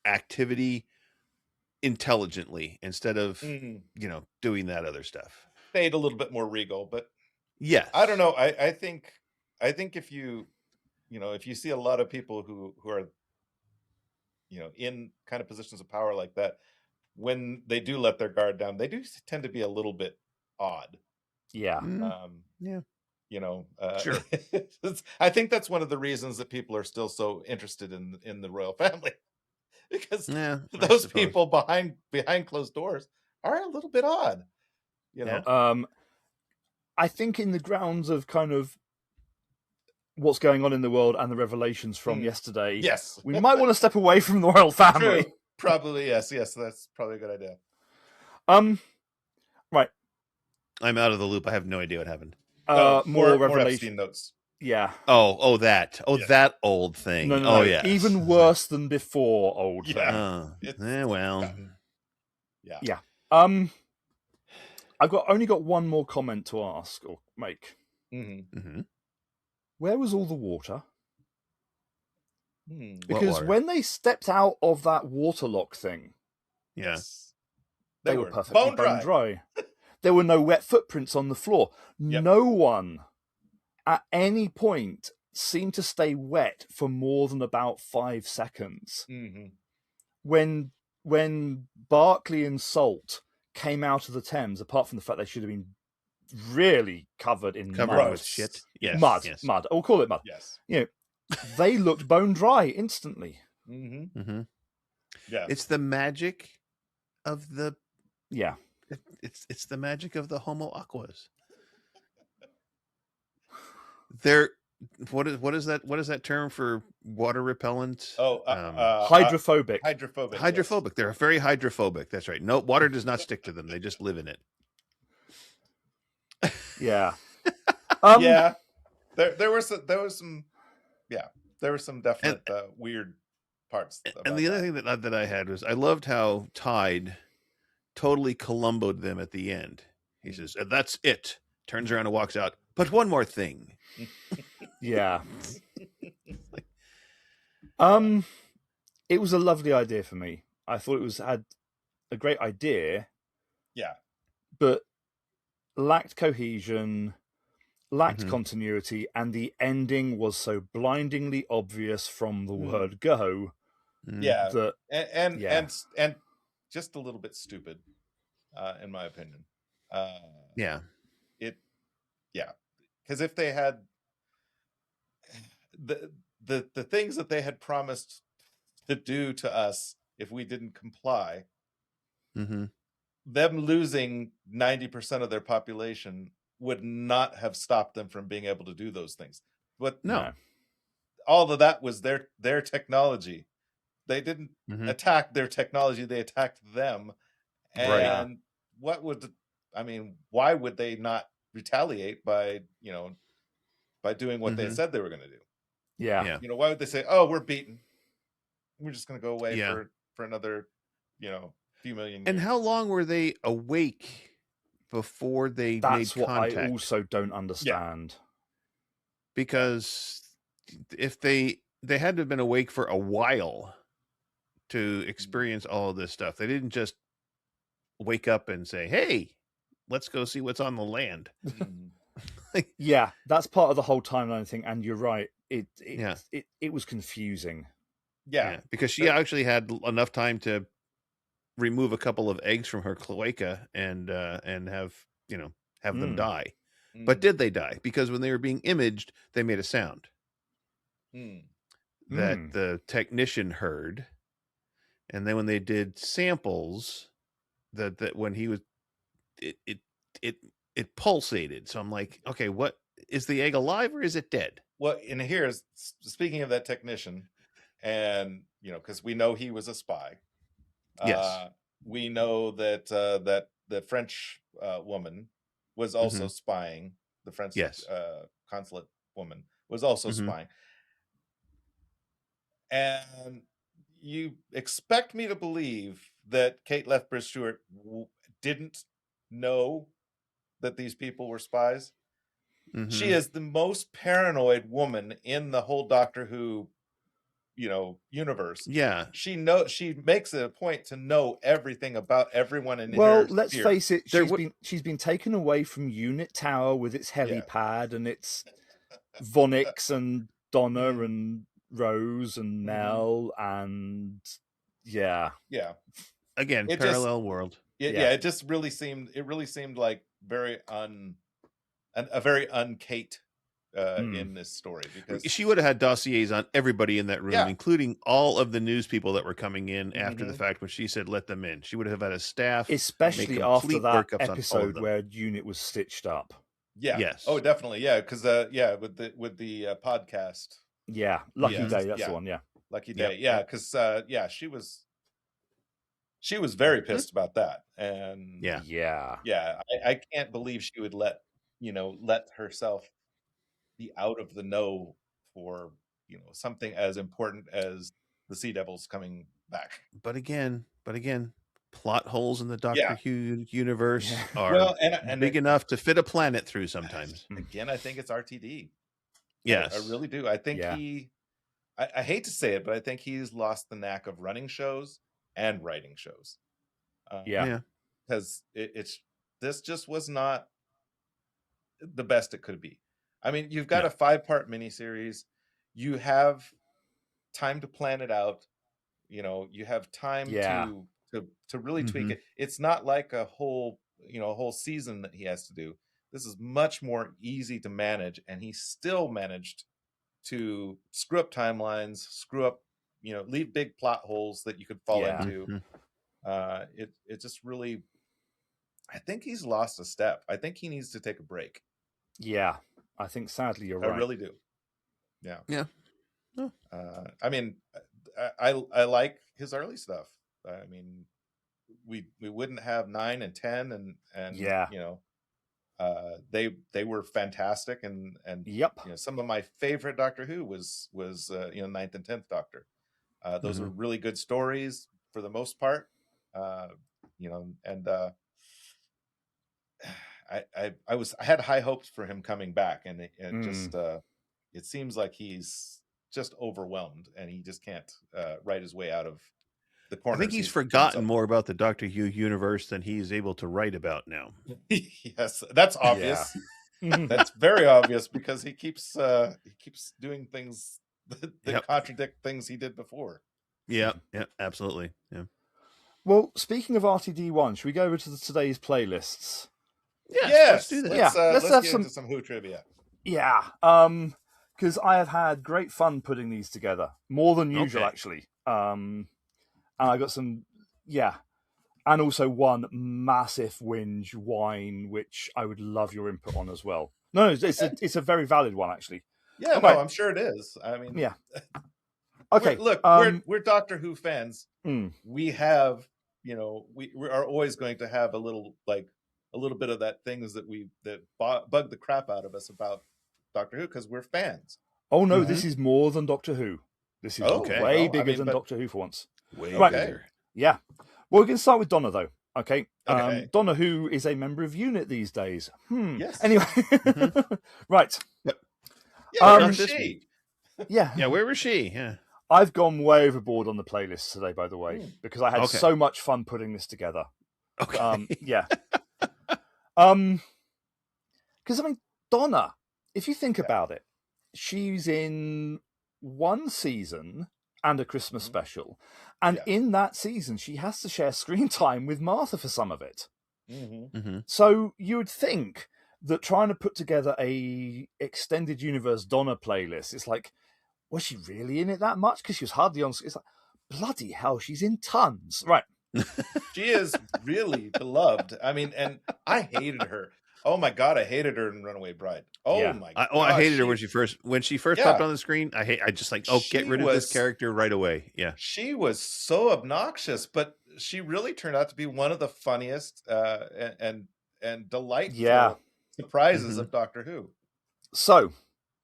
activity intelligently instead of, doing that other stuff. Stayed a little bit more regal, but yes. I don't know. I think if you, if you see a lot of people who are in kind of positions of power like that, when they do let their guard down, they do tend to be a little bit odd. Yeah. Yeah. Sure. I think that's one of the reasons that people are still so interested in the royal family, because those people behind closed doors are a little bit odd. I think in the grounds of kind of what's going on in the world and the revelations from yesterday, yes, we might want to step away from the royal family. True. Probably, yes, that's probably a good idea. Right. I'm out of the loop. I have no idea what happened. More revelation. More Epstein notes. Yeah. That old thing. No. Yeah. Even worse than before old thing. Well. Yeah. I've only got one more comment to ask or make. Mm-hmm. Where was all the water? Because water? when they stepped out of that waterlock thing, yes, they were perfectly bone dry. There were no wet footprints on the floor. Yep. No one at any point seemed to stay wet for more than about 5 seconds. Mm-hmm. When Barclay and Salt came out of the Thames, apart from the fact they should have been really covered mud. With shit. Yes. Mud. We'll call it mud. Yes. They looked bone dry instantly. Mm-hmm. Mm-hmm. Yeah. It's the magic of the. Yeah. It's the magic of the Homo aquas. What is that term for water repellent? Hydrophobic. Hydrophobic. Hydrophobic. Yes. They're very hydrophobic. That's right. No, water does not stick to them. They just live in it. Yeah. Yeah. There were some definite weird parts. And the other thing that I had was I loved how Tide totally Columboed them at the end. He says, "That's it." Turns around and walks out. But one more thing. Yeah. It was a lovely idea for me. I thought it had a great idea. Yeah. But lacked cohesion, lacked continuity, and the ending was so blindingly obvious from the word go. Yeah. That, and just a little bit stupid, in my opinion. Because if they had the things that they had promised to do to us if we didn't comply, them losing 90% of their population would not have stopped them from being able to do those things. But no, all of that was their technology. They didn't attack their technology; they attacked them. And why would they not retaliate by doing what they said they were going to do? Yeah. Why would they say, "Oh, we're beaten. We're just going to go away for another, few million years"? And how long were they awake before they made contact? That's what I also don't understand. Because if they had to have been awake for a while to experience all of this stuff. They didn't just wake up and say, "Hey, let's go see what's on the land." Yeah, that's part of the whole timeline thing, and you're right. It was confusing. Yeah, because she actually had enough time to remove a couple of eggs from her cloaca and have them die. But did they die? Because when they were being imaged, they made a sound that the technician heard, and then when they did samples, that when he was it pulsated. So I'm like, okay, what is the egg alive or is it dead? Well, and here's speaking of that technician, and because we know he was a spy. Yes, we know that that the French woman was also spying. The French consulate woman was also spying. And you expect me to believe that Kate Lethbridge Stewart didn't know that these people were spies? She is the most paranoid woman in the whole Doctor Who, universe. Yeah, she makes it a point to know everything about everyone in Well, let's face it, she's been taken away from Unit Tower with its helipad and its Vonix and Donna and Rose and Nell, and again, It parallel world. It just really seemed like a very un-Kate in this story, because she would have had dossiers on everybody in that room, including all of the news people that were coming in after the fact when she said let them in. She would have had a staff, especially after that episode where Unit was stitched up. Yes. Oh, definitely. Yeah, because with the podcast. Yeah, Lucky Day. That's the one. Yeah, Lucky Day. Yeah, because she was very pissed about that, and I can't believe she would let herself be out of the know for something as important as the Sea Devils coming back. But again, plot holes in the Doctor Who universe are big enough to fit a planet through sometimes. Again, I think it's RTD. Yes. I really do. I think I hate to say it, but I think he's lost the knack of running shows and writing shows. Because this just was not the best it could be. I mean, you've got a 5-part miniseries. You have time to plan it out. You have time to really tweak it. It's not like a whole season that he has to do. This is much more easy to manage, and he still managed to screw up timelines, leave big plot holes that you could fall into. It just really, I think he's lost a step. I think he needs to take a break. Yeah, I think sadly you're right. I really do. Yeah. Yeah. I mean, I like his early stuff. I mean, we wouldn't have 9 and 10 and they were fantastic, and some of my favorite Doctor Who was 9th and 10th Doctor. Those were really good stories for the most part. I had high hopes for him coming back, and it seems like he's just overwhelmed, and he just can't write his way out of the corner. I think he's forgotten more about the Doctor Who universe than he's able to write about now. Yes, that's obvious. That's very obvious, because he keeps doing things that contradict things he did before. Yeah, absolutely. Yeah. Well, speaking of RTD1, should we go over to today's playlists? Yes, let's do that. Let's have some Who trivia. Yeah, because I have had great fun putting these together, more than usual actually. And I got some, and also one massive whinge whine, which I would love your input on as well. No, it's a very valid one actually. Yeah, no, I'm sure it is. I mean, okay. We're Doctor Who fans. We have, we are always going to have a little bit of that things that bug the crap out of us about Doctor Who, because we're fans. Oh no, this is more than Doctor Who. This is way bigger than Doctor Who for once. Way bigger. Yeah. Well, we can start with Donna though. Okay. Donna Who is a member of Unit these days. Yes. Anyway. Right. Yep. Yeah, where was she? Yeah, where was she? Yeah. I've gone way overboard on the playlist today, by the way, because I had so much fun putting this together. Okay. Because I mean, Donna, if you think about it, she's in one season and a Christmas special, and in that season she has to share screen time with Martha for some of it. So you would think that trying to put together a extended universe Donna playlist, it's like, was she really in it that much? Because she was hardly on. It's like, bloody hell, she's in tons, right? She is really beloved. I mean, and I hated her. Oh my god, I hated her in Runaway Bride. My god. I hated her when she first popped on the screen. I just get rid of this character right away. Yeah. She was so obnoxious, but she really turned out to be one of the funniest and delightful surprises of Doctor Who. So,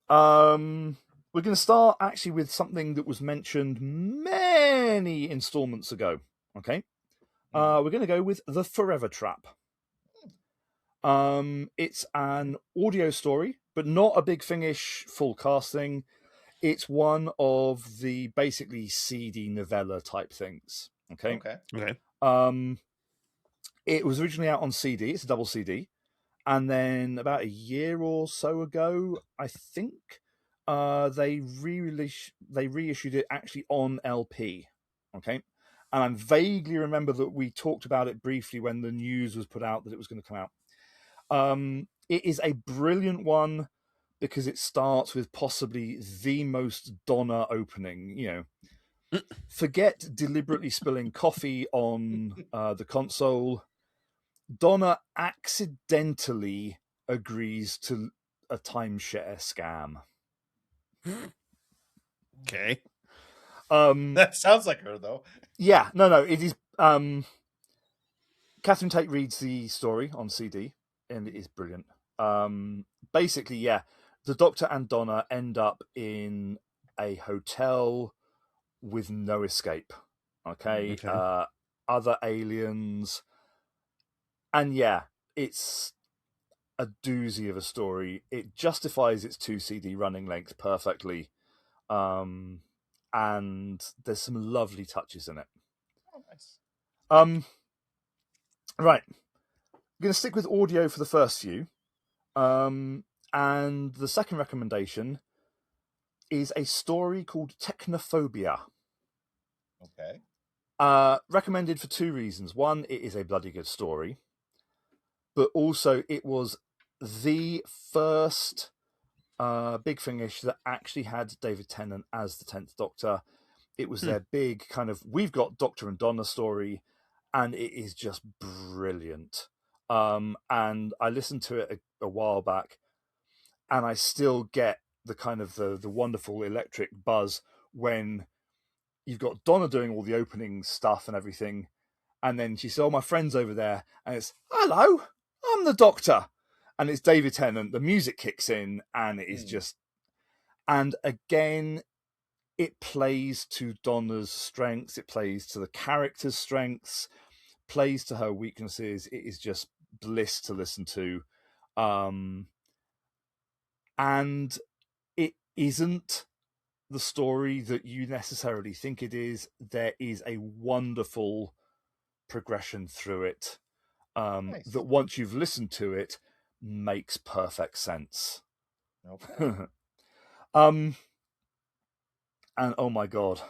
we're going to start actually with something that was mentioned many installments ago. Okay. We're going to go with The Forever Trap. It's an audio story, but not a Big Finish full casting. It's one of the basically CD novella type things. Okay. It was originally out on CD. It's a double CD. And then about a year or so ago, I think, they reissued it actually on LP. Okay, and I vaguely remember that we talked about it briefly when the news was put out that it was going to come out. It is a brilliant one because it starts with possibly the most Donna opening. Forget deliberately spilling coffee on the console. Donna accidentally agrees to a timeshare scam. Okay. That sounds like her, though. Yeah, no, it is. Catherine Tate reads the story on CD, and it is brilliant. Basically, yeah, the Doctor and Donna end up in a hotel with no escape. Okay. Other aliens, and yeah, it's a doozy of a story. It justifies its 2 CD running length perfectly. And there's some lovely touches in it. Oh, nice. Right. I'm going to stick with audio for the first few. And the second recommendation is a story called Technophobia. Okay. Recommended for 2 reasons. One, it is a bloody good story. But also, it was the first Big Finish that actually had David Tennant as the 10th Doctor. It was their big kind of, we've got Doctor and Donna story, and it is just brilliant. And I listened to it a while back, and I still get the kind of the wonderful electric buzz when you've got Donna doing all the opening stuff and everything, and then she says, "Oh, my friend's over there," and it's, "Hello, I'm the Doctor," and it's David Tennant. The music kicks in, and it is just, and again, it plays to Donna's strengths, it plays to the character's strengths, plays to her weaknesses. It is just bliss to listen to. And it isn't the story that you necessarily think it is. There is a wonderful progression through it Nice. that once you've listened to it makes perfect sense. Okay. And oh my god,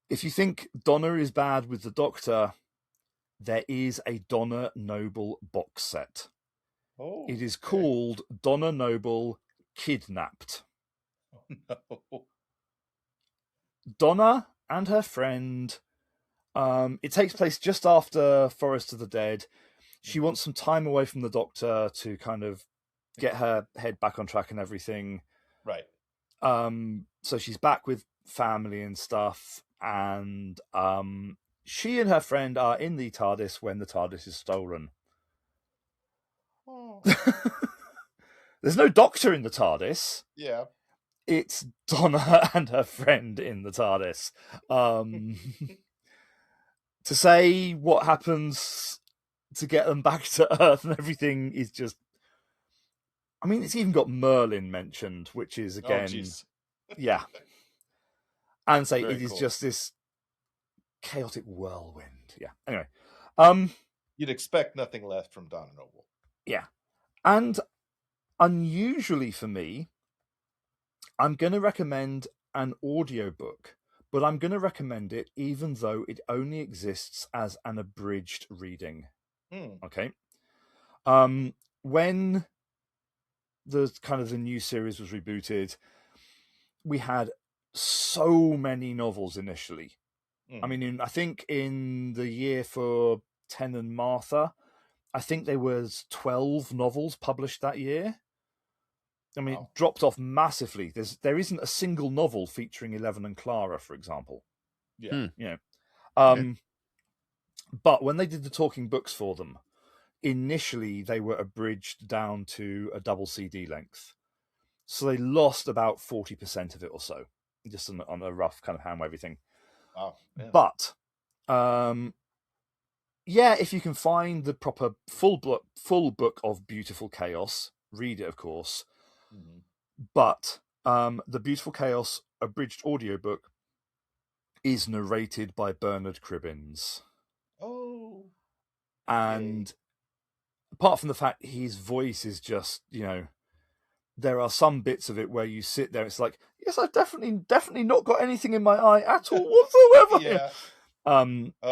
if you think Donna is bad with the Doctor, there is a Donna Noble box set. Oh, it is called Donna Noble Kidnapped. Oh, no. Donna and her friend. It takes place just after Forest of the Dead. She wants some time away from the Doctor to kind of get her head back on track and everything. Right. So she's back with family and stuff, and she and her friend are in the TARDIS when the TARDIS is stolen. Oh. There's no Doctor in the TARDIS. Yeah. It's Donna and her friend in the TARDIS. To say what happens to get them back to Earth and everything is just... I mean, it's even got Merlin mentioned, which is, again... yeah. And say it is just this chaotic whirlwind. Yeah. Anyway. You'd expect nothing less from Donna Noble. Yeah. And unusually for me, I'm going to recommend an audiobook, but I'm going to recommend it even though it only exists as an abridged reading. Okay. When the new series was rebooted, we had so many novels initially. I mean, I think in the year for Ten and Martha, I think there was 12 novels published that year. I mean, It dropped off massively. There isn't a single novel featuring Eleven and Clara, for example. Yeah. But when they did the talking books for them, initially they were abridged down to a double CD length. So they lost about 40% of it or so, just on a rough kind of hand wavy thing. Wow. Yeah. But, if you can find the proper full book of Beautiful Chaos, read it, of course. But the Beautiful Chaos abridged audiobook is narrated by Bernard Cribbins. Oh. And apart from the fact his voice is just, there are some bits of it where you sit there, it's like, yes, I've definitely not got anything in my eye at all whatsoever. Yeah.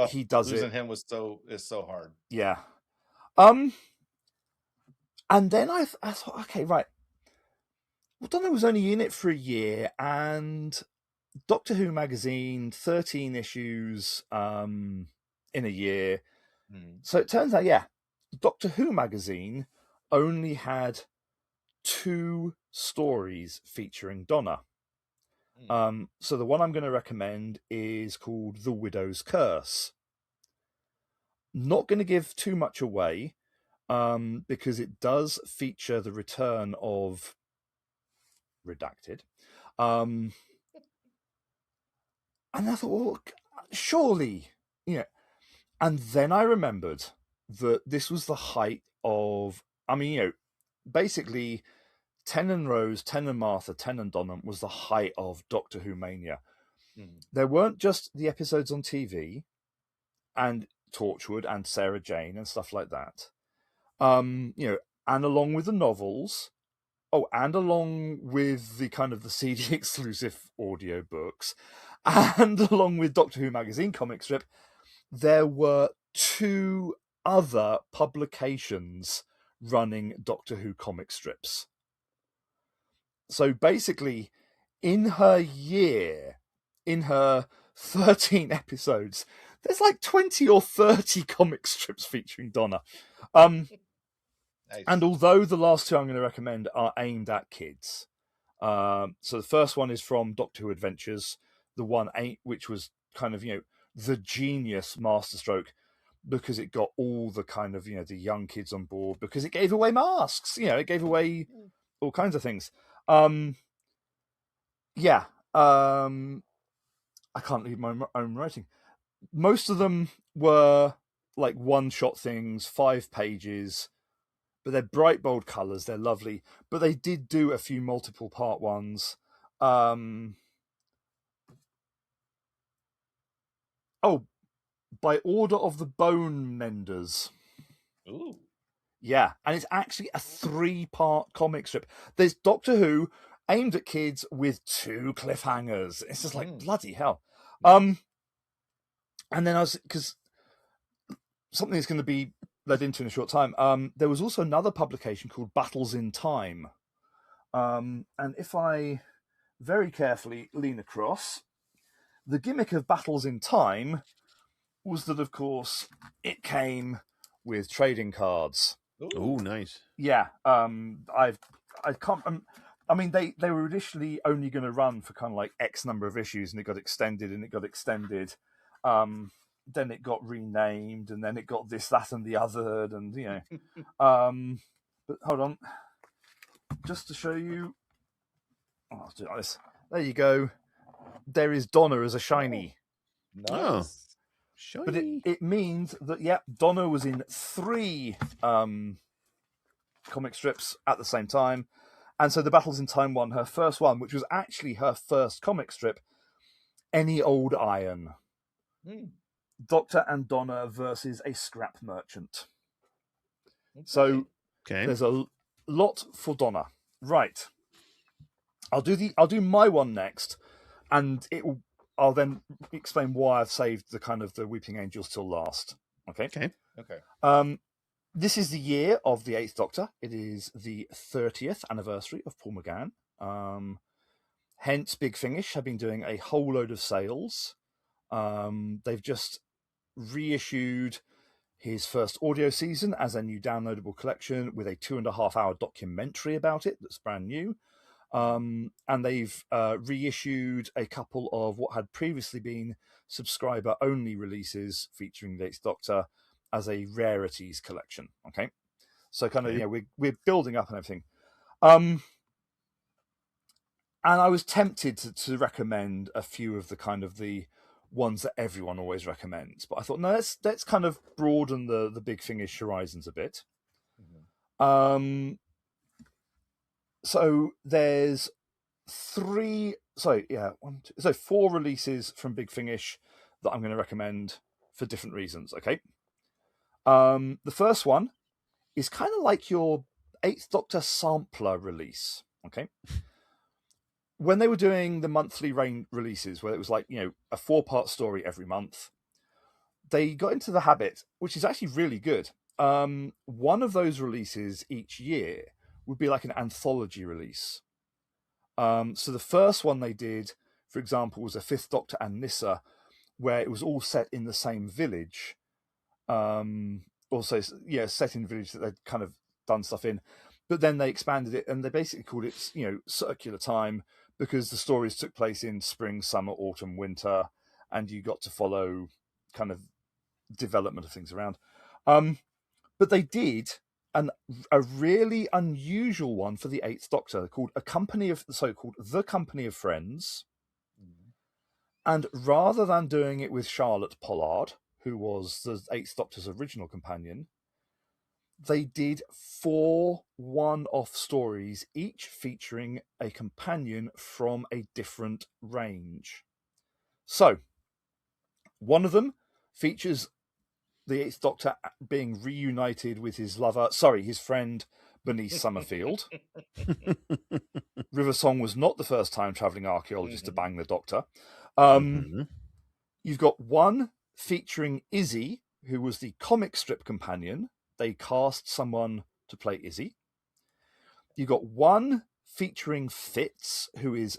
He does losing it. him is so hard. Yeah. And then I thought, okay, right. Well, Donna was only in it for a year, and Doctor Who magazine, 13 issues in a year. So it turns out, Doctor Who magazine only had 2 stories featuring Donna. So the one I'm going to recommend is called The Widow's Curse. Not going to give too much away, because it does feature the return of Redacted. And I thought, well, surely, And then I remembered that this was the height of, basically, Tennant Rose, Tennant Martha, Tennant Donna was the height of Doctor Who mania. There weren't just the episodes on TV and Torchwood and Sarah Jane and stuff like that. And along with the novels, and along with the kind of the CD exclusive audio books, and along with Doctor Who magazine comic strip, there were 2 other publications running Doctor Who comic strips. So basically, in her year, in her 13 episodes, there's like 20 or 30 comic strips featuring Donna. Nice. And although the last 2 I'm going to recommend are aimed at kids, so the first one is from Doctor Who Adventures, the one which was kind of, the genius masterstroke, because it got all the kind of, the young kids on board, because it gave away masks, it gave away all kinds of things. I can't read my own writing. Most of them were like one-shot things, 5 pages, but they're bright, bold colours. They're lovely. But they did do a few multiple part ones. By order of the Bone Menders. Ooh. Yeah, and it's actually a 3-part comic strip. There's Doctor Who aimed at kids with 2 cliffhangers. It's just like, bloody hell. And then because something that's going to be led into in a short time, there was also another publication called Battles in Time. And if I very carefully lean across, the gimmick of Battles in Time was that, of course, it came with trading cards. Oh, nice. Yeah, I can't. They were initially only going to run for kind of like X number of issues, and it got extended, and it got extended. Then it got renamed, and then it got this, that, and the other, and But hold on, just to show you. I'll do it like this. There you go. There is Donna as a shiny. Nice. Oh. Shiny. But it means that, Donna was in 3 comic strips at the same time. And so the Battles in Time one, her first one, which was actually her first comic strip, Any Old Iron. Doctor and Donna versus a scrap merchant. Okay. So there's a lot for Donna. Right. I'll do my one next, and I'll then explain why I've saved the kind of the Weeping Angels till last. Okay. This is the year of the 8th Doctor. It is the 30th anniversary of Paul McGann. Hence, Big Finish have been doing a whole load of sales. They've just reissued his first audio season as a new downloadable collection with a 2.5-hour documentary about it that's brand new. And they've reissued a couple of what had previously been subscriber-only releases featuring the 8th Doctor as a rarities collection. Okay, so kind of we're building up and everything. And I was tempted to recommend a few of the kind of the ones that everyone always recommends, but I thought, no, let's kind of broaden the Big Finish horizons a bit. So there's 4 releases from Big Finish that I'm going to recommend for different reasons. Okay. The first one is kind of like your 8th Doctor sampler release. Okay. When they were doing the monthly releases, where it was like, a 4-part story every month, they got into the habit, which is actually really good. One of those releases each year would be like an anthology release. So the first one they did, for example, was a Fifth Doctor and Nyssa, where it was all set in the same village. Also, set in the village that they'd kind of done stuff in. But then they expanded it, and they basically called it, circular time, because the stories took place in spring, summer, autumn, winter, and you got to follow kind of development of things around. But they did a really unusual one for the Eighth Doctor called The Company of Friends. And rather than doing it with Charlotte Pollard, who was the Eighth Doctor's original companion, they did 4 one-off stories, each featuring a companion from a different range. So, one of them features the Eighth Doctor being reunited with his friend Bernice Summerfield. River Song was not the first time travelling archaeologist to bang the Doctor. You've got one featuring Izzy, who was the comic strip companion. They cast someone to play Izzy. You've got one featuring Fitz, who is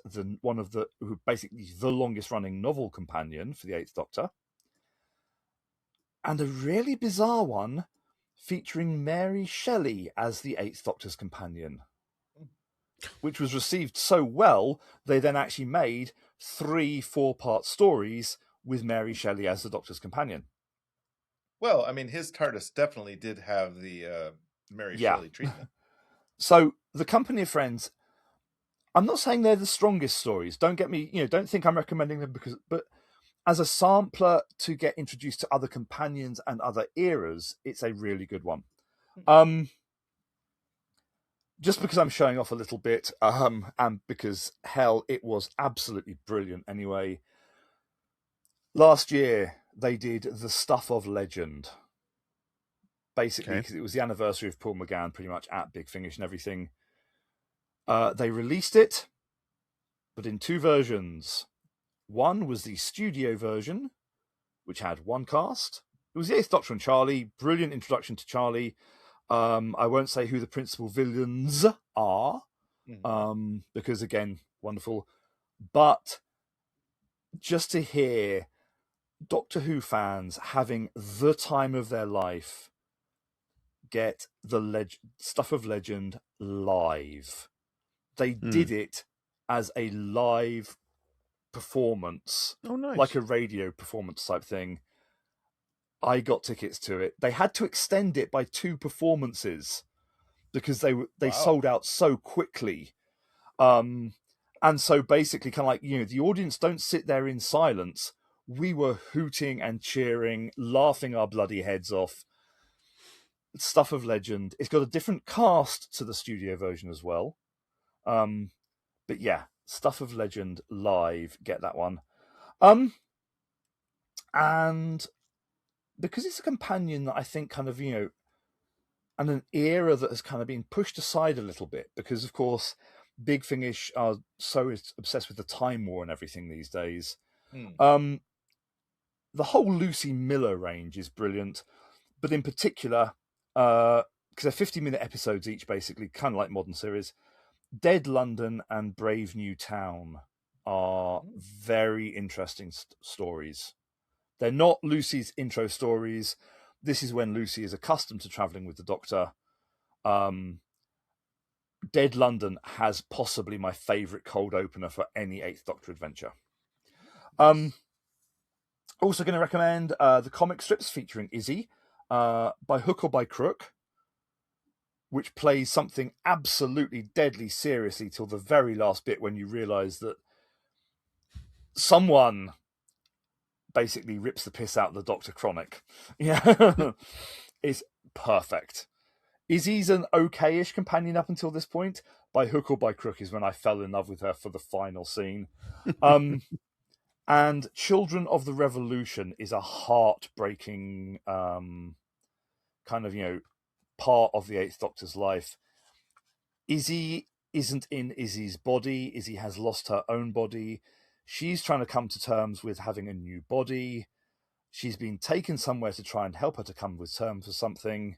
basically the longest running novel companion for the Eighth Doctor. And a really bizarre one featuring Mary Shelley as the Eighth Doctor's companion, which was received so well, they then actually made 3 4-part stories with Mary Shelley as the Doctor's companion. Well, I mean, his TARDIS definitely did have the Mary Shelley treatment. So, The Company of Friends, I'm not saying they're the strongest stories. Don't get me, don't think I'm recommending them but as a sampler to get introduced to other companions and other eras, it's a really good one. Just because I'm showing off a little bit, and because, hell, it was absolutely brilliant anyway. Last year, they did The Stuff of Legend. Basically, because it was the anniversary of Paul McGann, pretty much at Big Finish and everything. They released it, but in 2 versions. One was the studio version, which had 1 cast. It was the Eighth Doctor and Charlie. Brilliant introduction to Charlie. I won't say who the principal villains are, because, again, wonderful. But just to hear Doctor Who fans having the time of their life get the Stuff of Legend live. They did it as a live performance, like a radio performance type thing. I got tickets to it. They had to extend it by 2 performances because they sold out so quickly. And so basically, kind of like, the audience don't sit there in silence. We were hooting and cheering, laughing our bloody heads off. Stuff of Legend. It's got a different cast to the studio version as well. But yeah, Stuff of Legend live. Get that one. And because it's a companion that I think kind of, and an era that has kind of been pushed aside a little bit, because of course Big Finish are so obsessed with the Time War and everything these days. The whole Lucy Miller range is brilliant, but in particular, because they're 50-minute episodes each, basically, kind of like modern series, Dead London and Brave New Town are very interesting stories. They're not Lucy's intro stories. This is when Lucy is accustomed to travelling with the Doctor. Dead London has possibly my favourite cold opener for any Eighth Doctor adventure. Also going to recommend the comic strips featuring Izzy, by hook or by crook, which plays something absolutely deadly seriously till the very last bit when you realise that someone basically rips the piss out of the Doctor chronic. Yeah, it's perfect. Izzy's an okay-ish companion up until this point. By hook or by crook is when I fell in love with her for the final scene. And Children of the Revolution is a heartbreaking kind of, part of the Eighth Doctor's life. Izzy isn't in Izzy's body. Izzy has lost her own body. She's trying to come to terms with having a new body. She's been taken somewhere to try and help her to come with terms for something.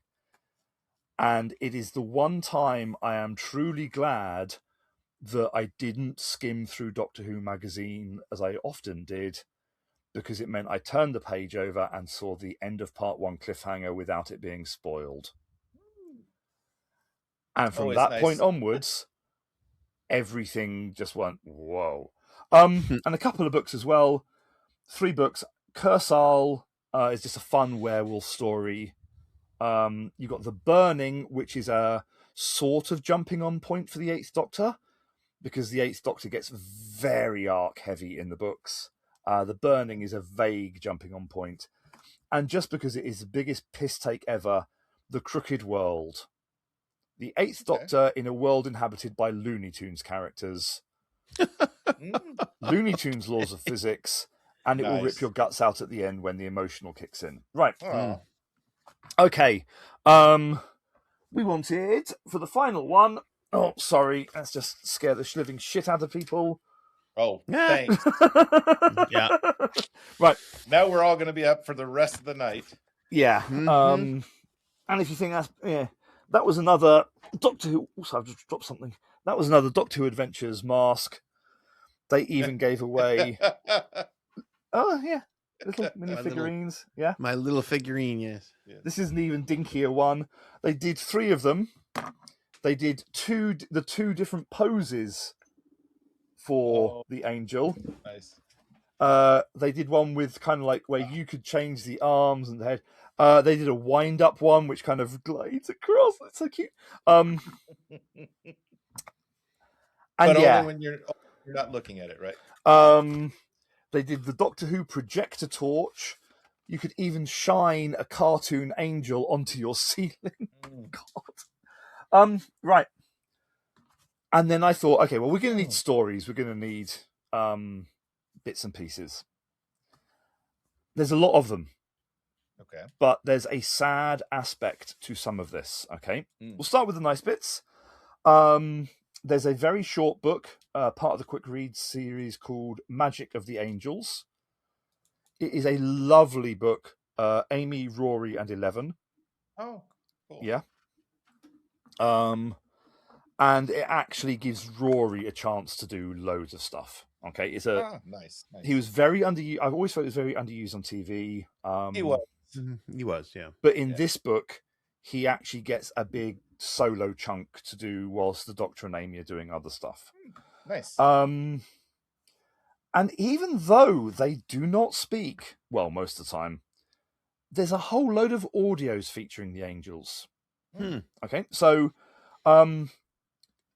And it is the one time I am truly glad that I didn't skim through Doctor Who magazine as I often did, because it meant I turned the page over and saw the end of part 1 cliffhanger without it being spoiled. And from that point onwards, everything just went, whoa. And a couple of books as well. 3 books. Kursal is just a fun werewolf story. You've got The Burning, which is a sort of jumping on point for the 8th Doctor, because the 8th Doctor gets very arc heavy in the books. The Burning is a vague jumping on point. And just because it is the biggest piss take ever, The Crooked World. The 8th Doctor in a world inhabited by Looney Tunes characters. Looney Tunes laws of physics, and it will rip your guts out at the end when the emotional kicks in. Right. Okay. We wanted, for the final one... Oh, sorry. Let's just scare the living shit out of people. Oh, thanks. Yeah. Right. Now we're all going to be up for the rest of the night. Yeah. And if you think that's... Yeah, that was another Doctor Who... Also, I've just dropped something. That was another Doctor Who Adventures mask. They even gave away... Oh, yeah. Little mini figurines. Yeah. My little figurine, yes. This is an even dinkier one. They did 3 of them. They did the two different poses for the angel. Nice. They did one with kind of like where you could change the arms and the head. They did a wind-up one which kind of glides across. It's so cute. And but only when you're not looking at it, right? They did the Doctor Who projector torch. You could even shine a cartoon angel onto your ceiling. God. Right. And then I thought, okay, well, we're going to need stories. We're going to need bits and pieces. There's a lot of them. Okay. But there's a sad aspect to some of this. Okay. We'll start with the nice bits. There's a very short book, part of the Quick Read series called Magic of the Angels. It is a lovely book. Amy, Rory, and 11. Oh, cool. Yeah. And it actually gives Rory a chance to do loads of stuff. Okay, it's nice. He was very underused. I've always thought he was very underused on TV. He was, yeah. But in this book, he actually gets a big solo chunk to do whilst the Doctor and Amy are doing other stuff. Nice. And even though they do not speak, well, most of the time, there's a whole load of audios featuring the angels. Okay, so going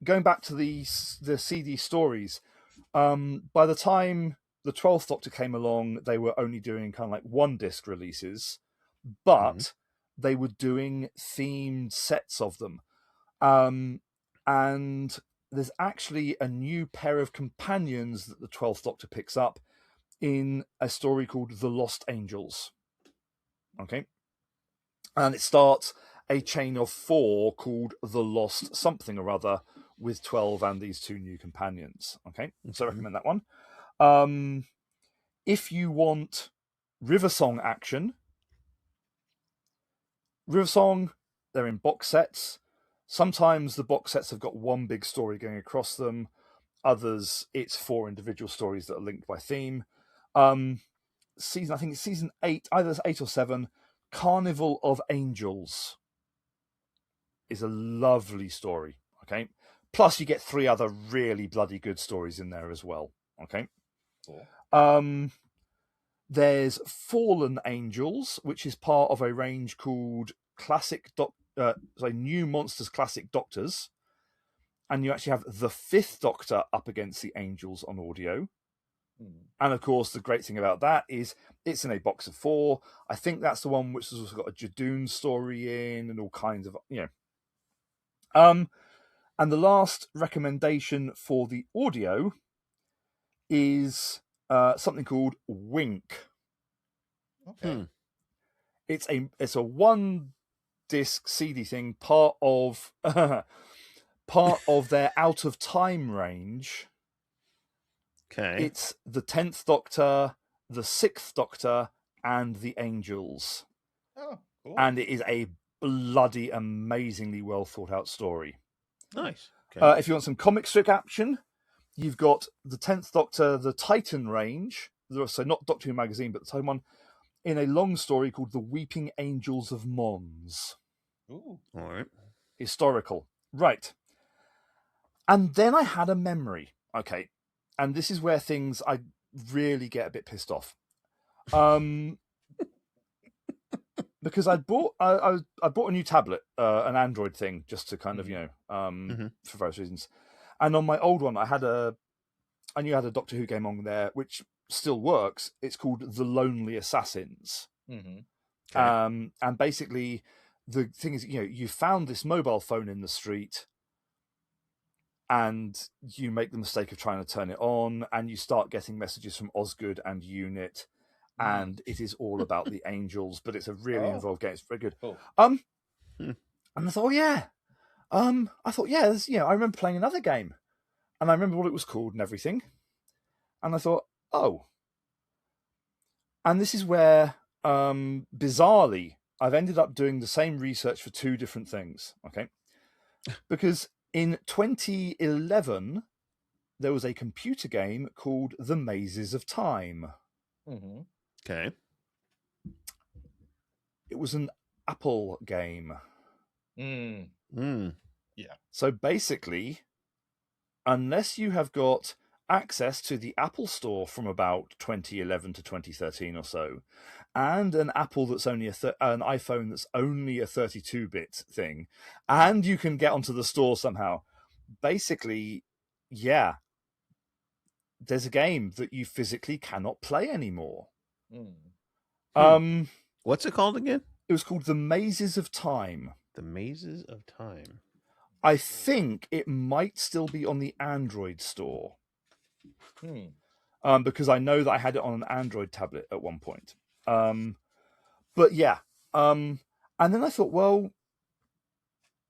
back to the CD stories, by the time the 12th Doctor came along, they were only doing kind of like 1-disc releases, but they were doing themed sets of them. And there's actually a new pair of companions that the 12th Doctor picks up in a story called The Lost Angels. Okay. And it starts a chain of 4 called The Lost Something or Other with 12 and these 2 new companions. Okay. So I recommend that one. If you want Riversong action, Riversong, they're in box sets. Sometimes the box sets have got one big story going across them. Others, it's 4 individual stories that are linked by theme. I think it's season 8, either it's 8 or 7, Carnival of Angels is a lovely story. Okay. Plus you get 3 other really bloody good stories in there as well. Okay. Cool. There's Fallen Angels, which is part of a range called New Monsters Classic Doctors. And you actually have the 5th Doctor up against the Angels on audio. And of course, the great thing about that is it's in a box of 4. I think that's the one which has also got a Jadoon story in and all kinds of, And the last recommendation for the audio is something called Wink. Okay. It's a 1-disc CD thing, part of part of their Out of Time range. Okay. It's the 10th Doctor, the 6th Doctor, and the Angels. Oh, cool. And it is a bloody amazingly well thought out story. Nice. Okay. If you want some comic strip action, you've got the 10th Doctor, the Titan range, so not Doctor Who magazine, but the Titan one, in a long story called The Weeping Angels of Mons. Ooh. All right. Historical. Right. And then I had a memory. Okay. And this is where I really get a bit pissed off. Because I bought a new tablet, an Android thing, just to kind of, for various reasons. And on my old one, I knew I had a Doctor Who game on there, which still works. It's called The Lonely Assassins. Mm-hmm. Okay. And basically, the thing is, you found this mobile phone in the street, and you make the mistake of trying to turn it on, and you start getting messages from Osgood and Unit, and it is all about the Angels, but it's a really involved game. It's very good. Cool. And I thought, I remember playing another game, and I remember what it was called and everything, and I thought, oh. And this is where, bizarrely, I've ended up doing the same research for two different things, okay? Because in 2011, there was a computer game called The Mazes of Time. Mm-hmm. Okay. It was an Apple game. Yeah. So basically, unless you have got access to the Apple Store from about 2011 to 2013 or so, and an Apple that's only an iPhone that's only a 32-bit thing, and you can get onto the store somehow, basically, yeah, there's a game that you physically cannot play anymore. What's it called again? It was called The Mazes of Time. The Mazes of Time. I think it might still be on the Android store. Because I know that I had it on an Android tablet at one point. But yeah. And then I thought, well,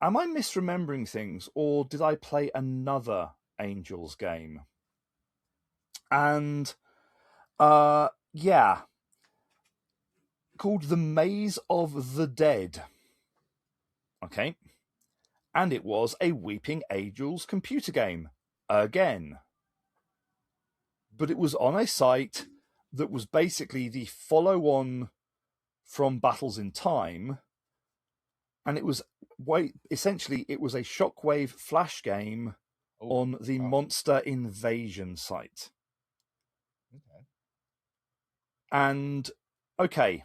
am I misremembering things, or did I play another Angels game? And yeah. Called The Maze of the Dead. Okay. And it was a Weeping Angels computer game. Again. But it was on a site that was basically the follow-on from Battles in Time. And it was essentially it was a Shockwave flash game on the Monster Invasion site. Okay. And okay,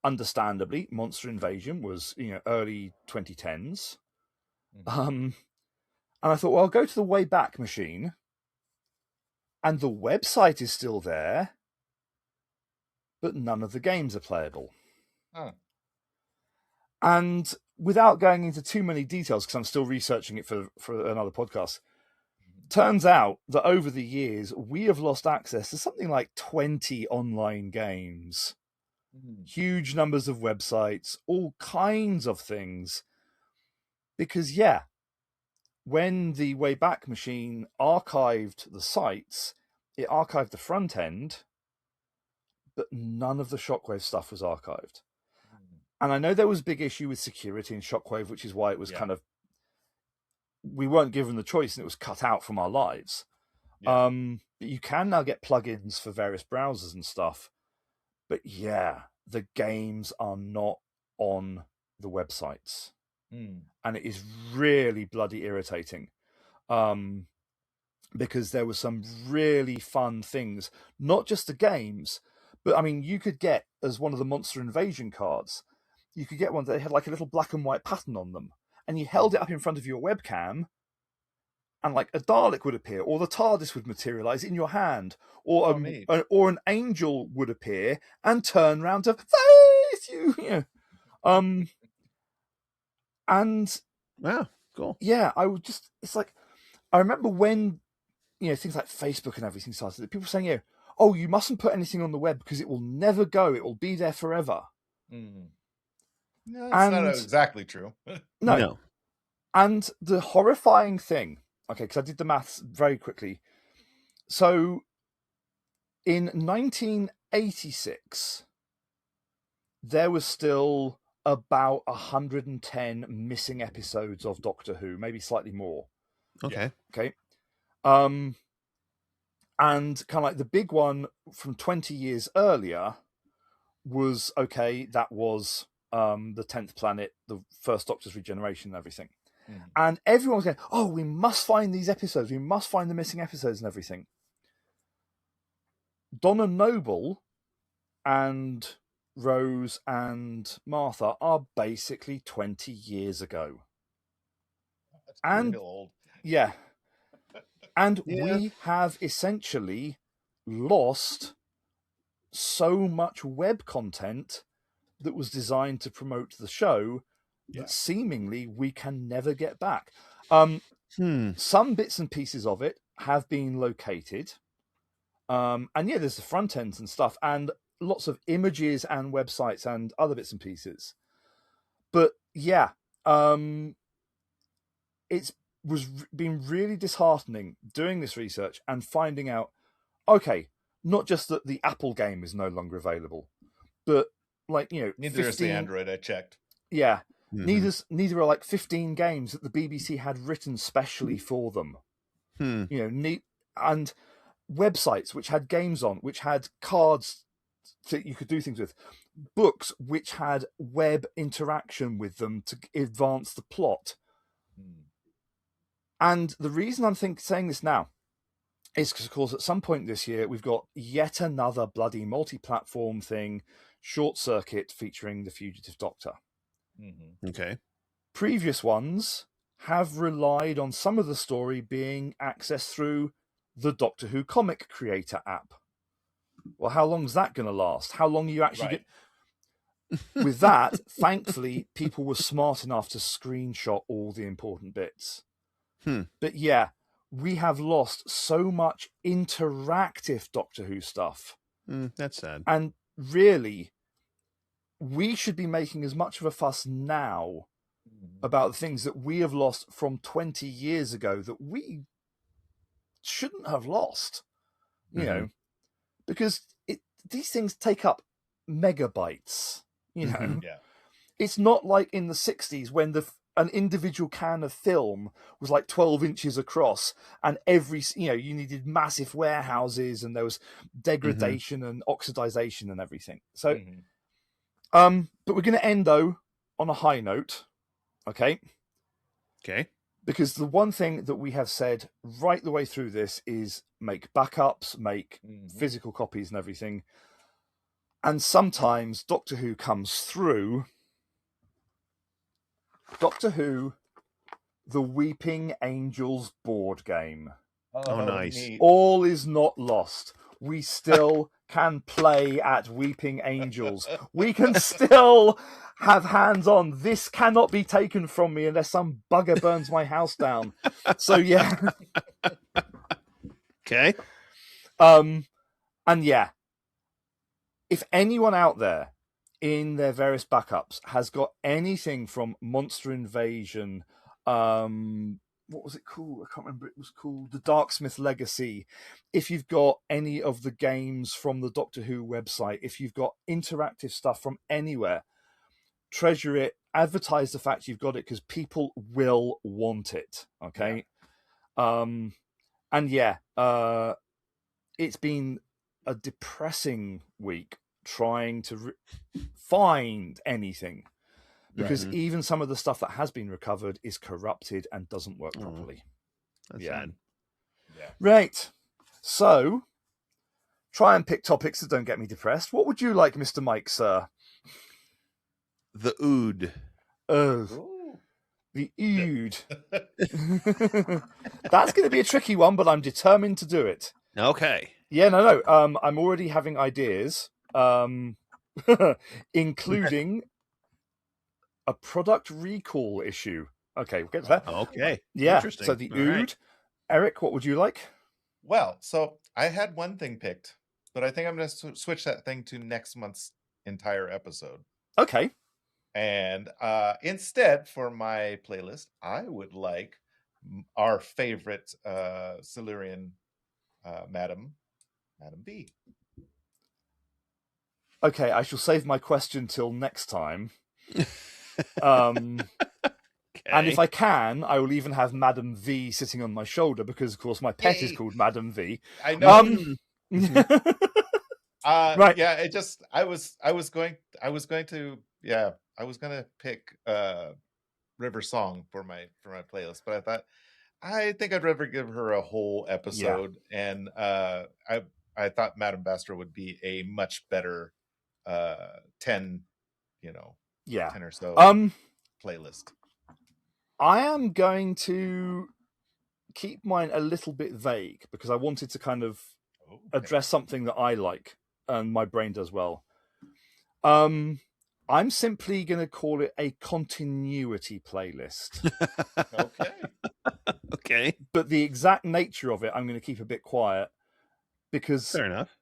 understandably, Monster Invasion was early 2010s. And I thought, well, I'll go to the Wayback Machine, and the website is still there, but none of the games are playable. And without going into too many details, because I'm still researching it for another podcast, turns out that over the years, we have lost access to something like 20 online games, huge numbers of websites, all kinds of things. Because, yeah, when the Wayback Machine archived the sites, it archived the front end, but none of the Shockwave stuff was archived. And I know there was a big issue with security in Shockwave, which is why it was kind of, we weren't given the choice and it was cut out from our lives. But you can now get plugins for various browsers and stuff. But yeah, the games are not on the websites. And it is really bloody irritating. Because there were some really fun things, not just the games, but I mean, you could get, as one of the Monster Invasion cards, you could get one that had like a little black and white pattern on them, and you held it up in front of your webcam, and like a Dalek would appear, or the TARDIS would materialize in your hand, or an angel would appear and turn around to face you. And wow, cool. Yeah, it's like, I remember when things like Facebook and everything started, people saying, oh, you mustn't put anything on the web because it will never go, it will be there forever. No, that's not exactly true. No. And the horrifying thing, okay, because I did the maths very quickly. So in 1986, there was still about 110 missing episodes of Doctor Who, maybe slightly more. Okay. Okay. And kind of like the big one from 20 years earlier was, okay, that was the 10th Planet, the first Doctor's regeneration and everything. Mm. And everyone was going, oh, we must find these episodes. We must find the missing episodes and everything. Donna Noble and Rose and Martha are basically 20 years ago. That's and real old. Yeah. And we have essentially lost so much web content that was designed to promote the show that seemingly we can never get back. Some bits and pieces of it have been located. And yeah, there's the front ends and stuff, and lots of images and websites and other bits and pieces. But yeah, it's been really disheartening doing this research and finding out, okay, not just that the Apple game is no longer available, but like, you know, neither is the Android. I checked. Yeah, neither are like 15 games that the BBC had written specially for them. You know, and websites which had games on, which had cards that you could do things with, books which had web interaction with them to advance the plot. And the reason I'm saying this now is because, of course, at some point this year, we've got yet another bloody multi-platform thing, Short Circuit, featuring the Fugitive Doctor. Okay. Previous ones have relied on some of the story being accessed through the Doctor Who comic creator app. Well, how long is that going to last? How long are you actually With that, thankfully, people were smart enough to screenshot all the important bits. But yeah, we have lost so much interactive Doctor Who stuff. That's sad. And really, we should be making as much of a fuss now about the things that we have lost from 20 years ago that we shouldn't have lost, you know, because these things take up megabytes, you know. It's not like in the 60s when an individual can of film was like 12 inches across, and you needed massive warehouses, and there was degradation and oxidization and everything. So, but we're going to end though on a high note. Okay. Because the one thing that we have said right the way through this is make backups, make physical copies and everything. And sometimes Doctor Who comes through. Doctor Who, the Weeping Angels board game. Oh, nice. Neat. All is not lost. We still can play at Weeping Angels. We can still have hands on. This cannot be taken from me unless some bugger burns my house down. So yeah. Okay. And yeah, if anyone out there in their various backups has got anything from Monster Invasion, what was it called? I can't remember. It was called The Darksmith Legacy. If you've got any of the games from the Doctor Who website, if you've got interactive stuff from anywhere, treasure it, advertise the fact you've got it, because people will want it. Okay. And yeah, it's been a depressing week trying to find anything, because even some of the stuff that has been recovered is corrupted and doesn't work properly. That's sad. Right. So try and pick topics that don't get me depressed. What would you like, Mr. Mike, sir? The Ood. Oh, the Ood. That's going to be a tricky one, but I'm determined to do it. Okay. Yeah, no. I'm already having ideas, including a product recall issue. Okay, we'll get to that. Okay. Yeah. Interesting. So the All Ood. right. Eric, what would you like? Well, so I had one thing picked, but I think I'm going to switch that thing to next month's entire episode. Okay. And instead, for my playlist, I would like our favorite Silurian Madam V. Okay, I shall save my question till next time. And if I can, I will even have Madam V sitting on my shoulder because, of course, my pet is called Madam V. I know. Right. Yeah, it just I was going to pick River Song for my playlist, but I thought I think I'd rather give her a whole episode, and I thought Madame Bastra would be a much better 10 or so playlist. I am going to keep mine a little bit vague because I wanted to kind of address something that I like and my brain does well. I'm simply going to call it a continuity playlist. Okay. But the exact nature of it, I'm going to keep a bit quiet because fair enough.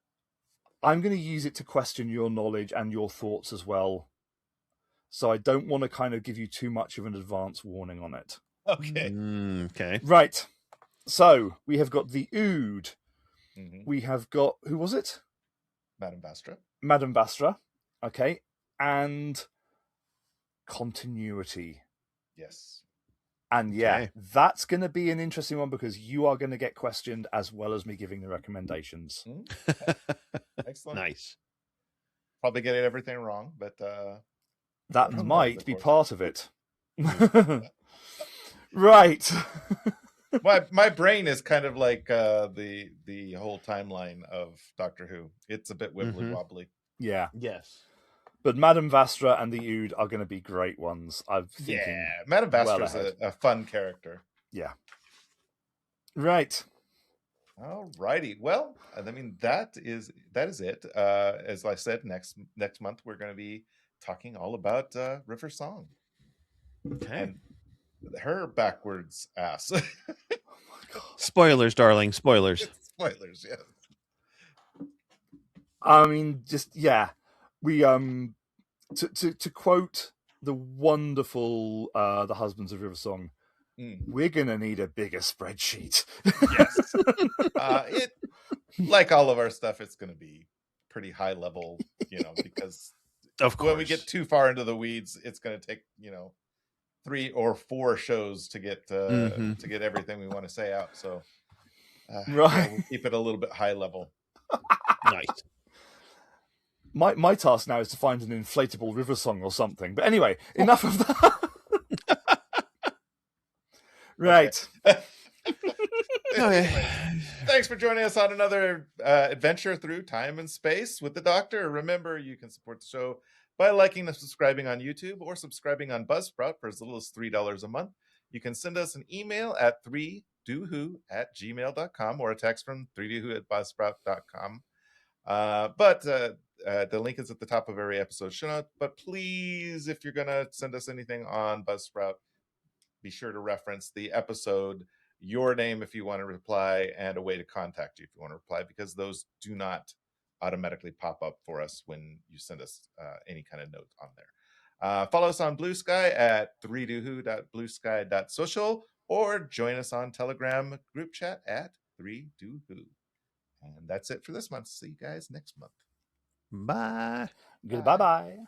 I'm going to use it to question your knowledge and your thoughts as well. So I don't want to kind of give you too much of an advance warning on it. Okay. Okay. Right. So we have got the Ood. Mm-hmm. We have got, who was it? Madame Bastra. Madame Bastra. Okay. And continuity. Yes. And that's going to be an interesting one because you are going to get questioned as well as me giving the recommendations. Excellent. Nice. Probably getting everything wrong, but that might be part of it. Right. my brain is kind of like the whole timeline of Doctor Who. It's a bit wibbly wobbly. Yeah. Yes. But Madame Vastra and the Ood are going to be great ones. I'm thinking. Yeah, Madame Vastra is a fun character. Yeah. Right. All righty. Well, I mean that is it. As I said, next month we're going to be talking all about River Song. Okay. And her backwards ass. Oh my God. Spoilers, darling. Spoilers. Spoilers. Yes. I mean, just we to quote the wonderful The Husbands of River Song, we're gonna need a bigger spreadsheet. Yes. It, like all of our stuff, it's gonna be pretty high level, because of course when we get too far into the weeds, it's gonna take 3 or 4 shows to get everything we want to say out. So right, we'll keep it a little bit high level. Nice. My task now is to find an inflatable River Song or something. But anyway, enough of that. Right. Anyway, thanks for joining us on another adventure through time and space with the Doctor. Remember, you can support the show by liking and subscribing on YouTube or subscribing on Buzzsprout for as little as $3 a month. You can send us an email at 3doWho@gmail.com or a text from 3doWho@buzzsprout.com. But the link is at the top of every episode show note. But please, if you're going to send us anything on Buzzsprout, be sure to reference the episode, your name if you want to reply, and a way to contact you if you want to reply, because those do not automatically pop up for us when you send us any kind of note on there. Follow us on Blue Sky at 3doWho.bluesky.social or join us on Telegram group chat at 3doWho. And that's it for this month. See you guys next month. Bye. Goodbye.